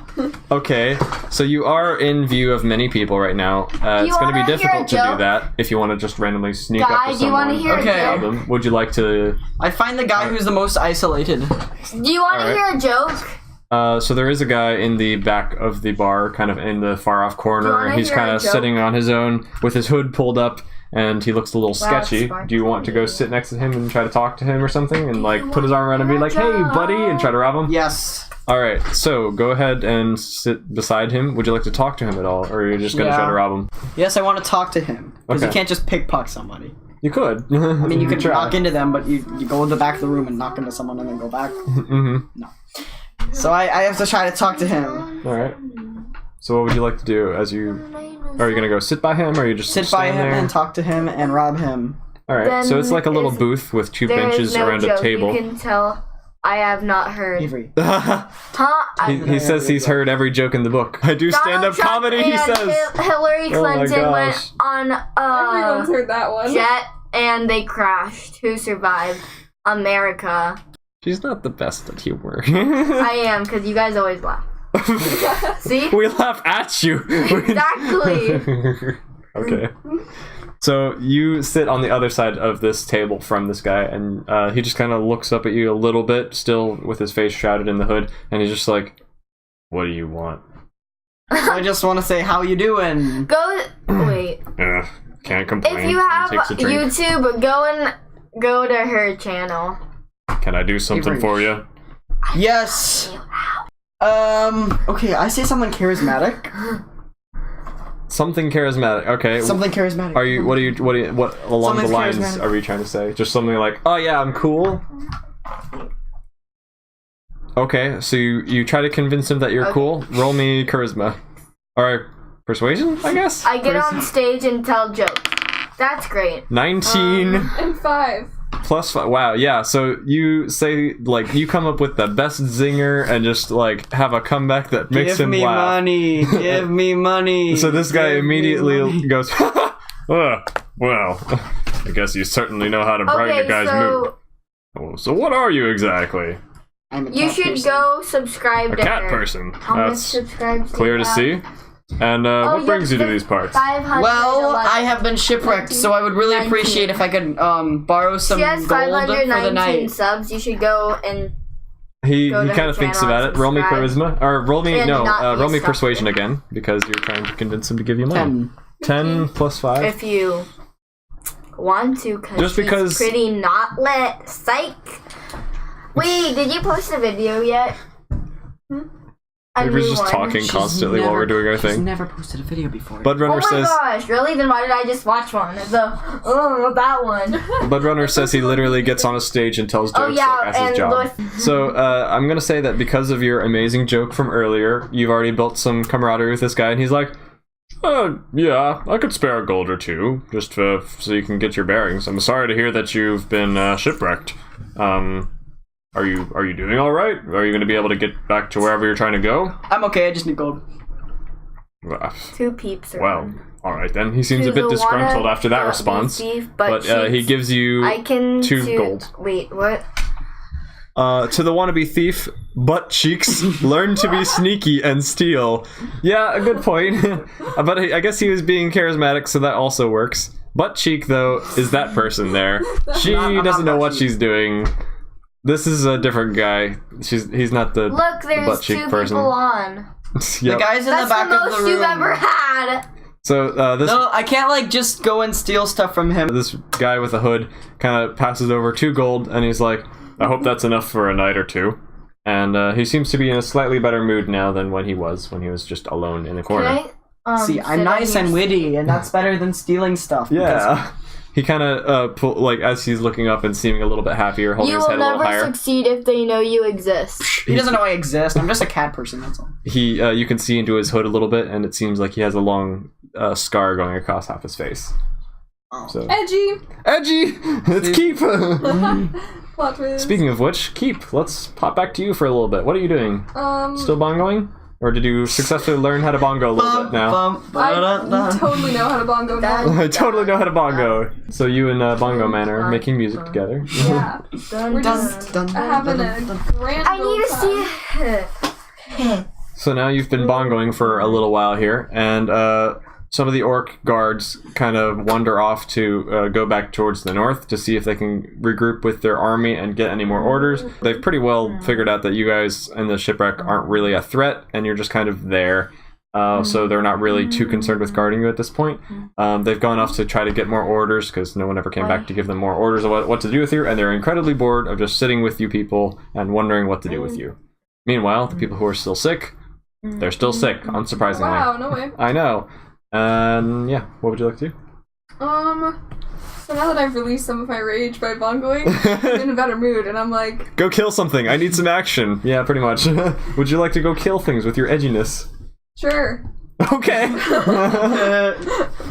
Okay, so you are in view of many people right now. It's going to wanna be hear a difficult to do joke? that if you want to just randomly sneak up Guy, to do you wanna someone. hear a Okay. and rob them. Would you like to? I find the guy who's the most isolated. Do you want to Alright. hear a joke? So there is a guy in the back of the bar, kind of in the far off Do you corner, wanna and he's hear kind a of joke? sitting on his own with his hood pulled up, and he looks a little sketchy. Sparky. Do you want to go sit next to him and try to talk to him or something, and like put his arm around him and be like, "Hey, buddy," and try to rob him? Yes. All right, so go ahead and sit beside him. Would you like to talk to him at all, or are you just gonna try Yeah. to rob him? Yes, I want to talk to him. Because Okay. you can't just pickpocket somebody. You could. I mean, you could try. knock into them, but you go in the back of the room and knock into someone and then go back. Mm-hmm. So I have to try to talk to him. All right. So what would you like to do? Are you gonna go sit by him, or are you just Sit by stand him there? and talk to him and rob him. All right. So it's like a little Then booth with two There benches is no around joke. a table. You can tell I have not heard. Avery. Huh? He says he's heard every joke in the book. I do stand-up Donald Trump comedy, he and says. Hillary Oh my Clinton went gosh. on Everyone's a heard that one. jet and they crashed. Who survived? America. She's not the best at humor. I am, because you guys always laugh. See? We laugh at you. Exactly. Okay. So you sit on the other side of this table from this guy, and he just kind of looks up at you a little bit, still with his face shrouded in the hood, and he's just like, "What do you want?" I just want to say, how you doing? Wait. Can't complain. If you have Takes a drink. YouTube, go to her channel. Can I do something Avery. for you? Yes. Okay, I say something charismatic. Something charismatic. Okay. Something charismatic. What along Something's the lines charismatic. are we trying to say? Just something like, "Oh yeah, I'm cool." Okay, so you try to convince him that you're Okay. cool. Roll me charisma. Or persuasion, I guess? I get on stage and tell jokes. That's great. 19 And 5. plus 5. Wow, yeah. So you say, like, you come up with the best zinger and just, like, have a comeback that makes Give him me laugh. money. Give me money. So this guy Give me immediately money. goes, well, I guess you certainly know how to brighten Okay, a guy's mood. Oh, so what are you exactly? I'm a you cat should person. go subscribe A to cat her. person. How much That's subscribes do clear you to have? see. And what you brings you have to these parts? 511. Well, I have been shipwrecked, so I would really 19. appreciate if I could borrow some She has gold for the 519 night. subs. You should go and He Go to kind her of thinks channel about and it. Roll me subscribe. charisma, or roll me And not be roll me a persuasion sucker. again because you're trying to convince him to give you money. 10. 10 plus 5. if you want to, Just because- she's pretty not lit. Psych. Wait, did you post a video yet? A Avery's new just one. talking constantly while we're doing our She's thing. never posted a video before. Oh Budrunner my says gosh, really? Then why did I just watch one? It's that one. Budrunner says he literally gets on a stage and tells jokes Oh, yeah, like, as his and job. the- So I'm gonna say that because of your amazing joke from earlier, you've already built some camaraderie with this guy, and he's like, yeah, I could spare a gold or two just so you can get your bearings. I'm sorry to hear that you've been shipwrecked. Are you doing all right? Are you going to be able to get back to wherever you're trying to go? I'm okay, I just need gold. Two peeps. Well, all right then. He seems a To bit the disgruntled wanna after that not be response. thief, But he cheats. gives you I can 2 gold. Wait, what? To the wannabe thief, butt cheeks, learn to be sneaky and steal. Yeah, a good point. But I guess he was being charismatic, so that also works. Butt cheek, though, is that person there. She I'm doesn't not know what butt she's doing. This is a different guy. He's not the Look, there's butt cheek 2 person. people on. Yep. The guy's in That's the back the of most the room. you've ever had. So this No, I can't like just go and steal stuff from him. this guy with a hood kind of passes over 2 gold, and he's like, I hope that's enough for a night or two. And he seems to be in a slightly better mood now than when he was just alone in the corner. Can I, See, I'm nice and witty, and that's better than stealing stuff. Yeah. He kind of like as he's looking up and seeming a little bit happier, holding You his head will a little never higher. succeed if they know you exist. He doesn't know I exist. I'm just a cat person, that's all. He you can see into his hood a little bit, and it seems like he has a long scar going across half his face. Oh. So Edgy. edgy. It's Keep. Plot twist. Speaking of which, Keep. Let's pop back to you for a little bit. What are you doing? Still bongoing? Or did you successfully learn how to bongo a little bit now? I totally know how to bongo now. I totally know how to bongo. So you and Bongo Man are making music together. Yeah. We're just having a grand I need old to time. see it. So now you've been bongoing for a little while here, and some of the orc guards kind of wander off to go back towards the north to see if they can regroup with their army and get any more orders. They've pretty well figured out that you guys in the shipwreck aren't really a threat, and you're just kind of there. So they're not really too concerned with guarding you at this point. They've gone off to try to get more orders because no one ever came back to give them more orders of what to do with you, and they're incredibly bored of just sitting with you people and wondering what to do with you. Meanwhile, the people who are still sick, they're still sick, unsurprisingly. Wow, no way. I know. And yeah, what would you like to do? So now that I've released some of my rage by bongoing, I'm in a better mood, and I'm like, Go kill something. I need some action. Yeah, pretty much. Would you like to go kill things with your edginess? sure. Okay.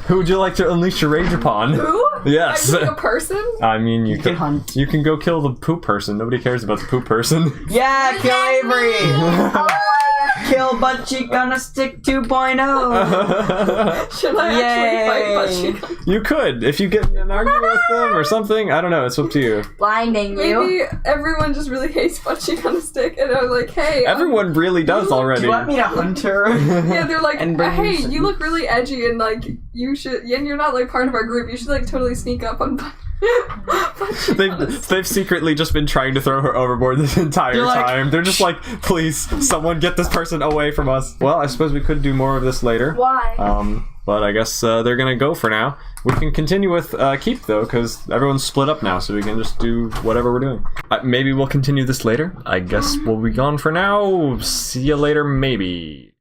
Who would you like to unleash your rage upon? Who? Yes. I'm like a person? I mean, you can hunt. You can go kill the poop person. Nobody cares about the poop person. Yeah, kill Avery! Kill Butt Cheek on a Stick 2.0! Should I actually fight Butt Cheek? You could if you get in an argument with them or something. I don't know. It's up to you. Blinding you. Maybe everyone just really hates Butt Cheek on a Stick, and I'm like, hey. Everyone really does already. Do you want me to hunt her? Yeah, they're like, And bring hey, you some- you look really edgy, and like, you should, and you're not like part of our group. You should like totally sneak up on Butt Cheek. They've secretly just been trying to throw her overboard this entire They're like- time. They're just like, please, someone get this person away from us. Well, I suppose we could do more of this later. Why? But I guess they're gonna go for now. We can continue with Keep though, because everyone's split up now, so we can just do whatever we're doing. Maybe we'll continue this later. I guess we'll be gone for now. See you later, maybe.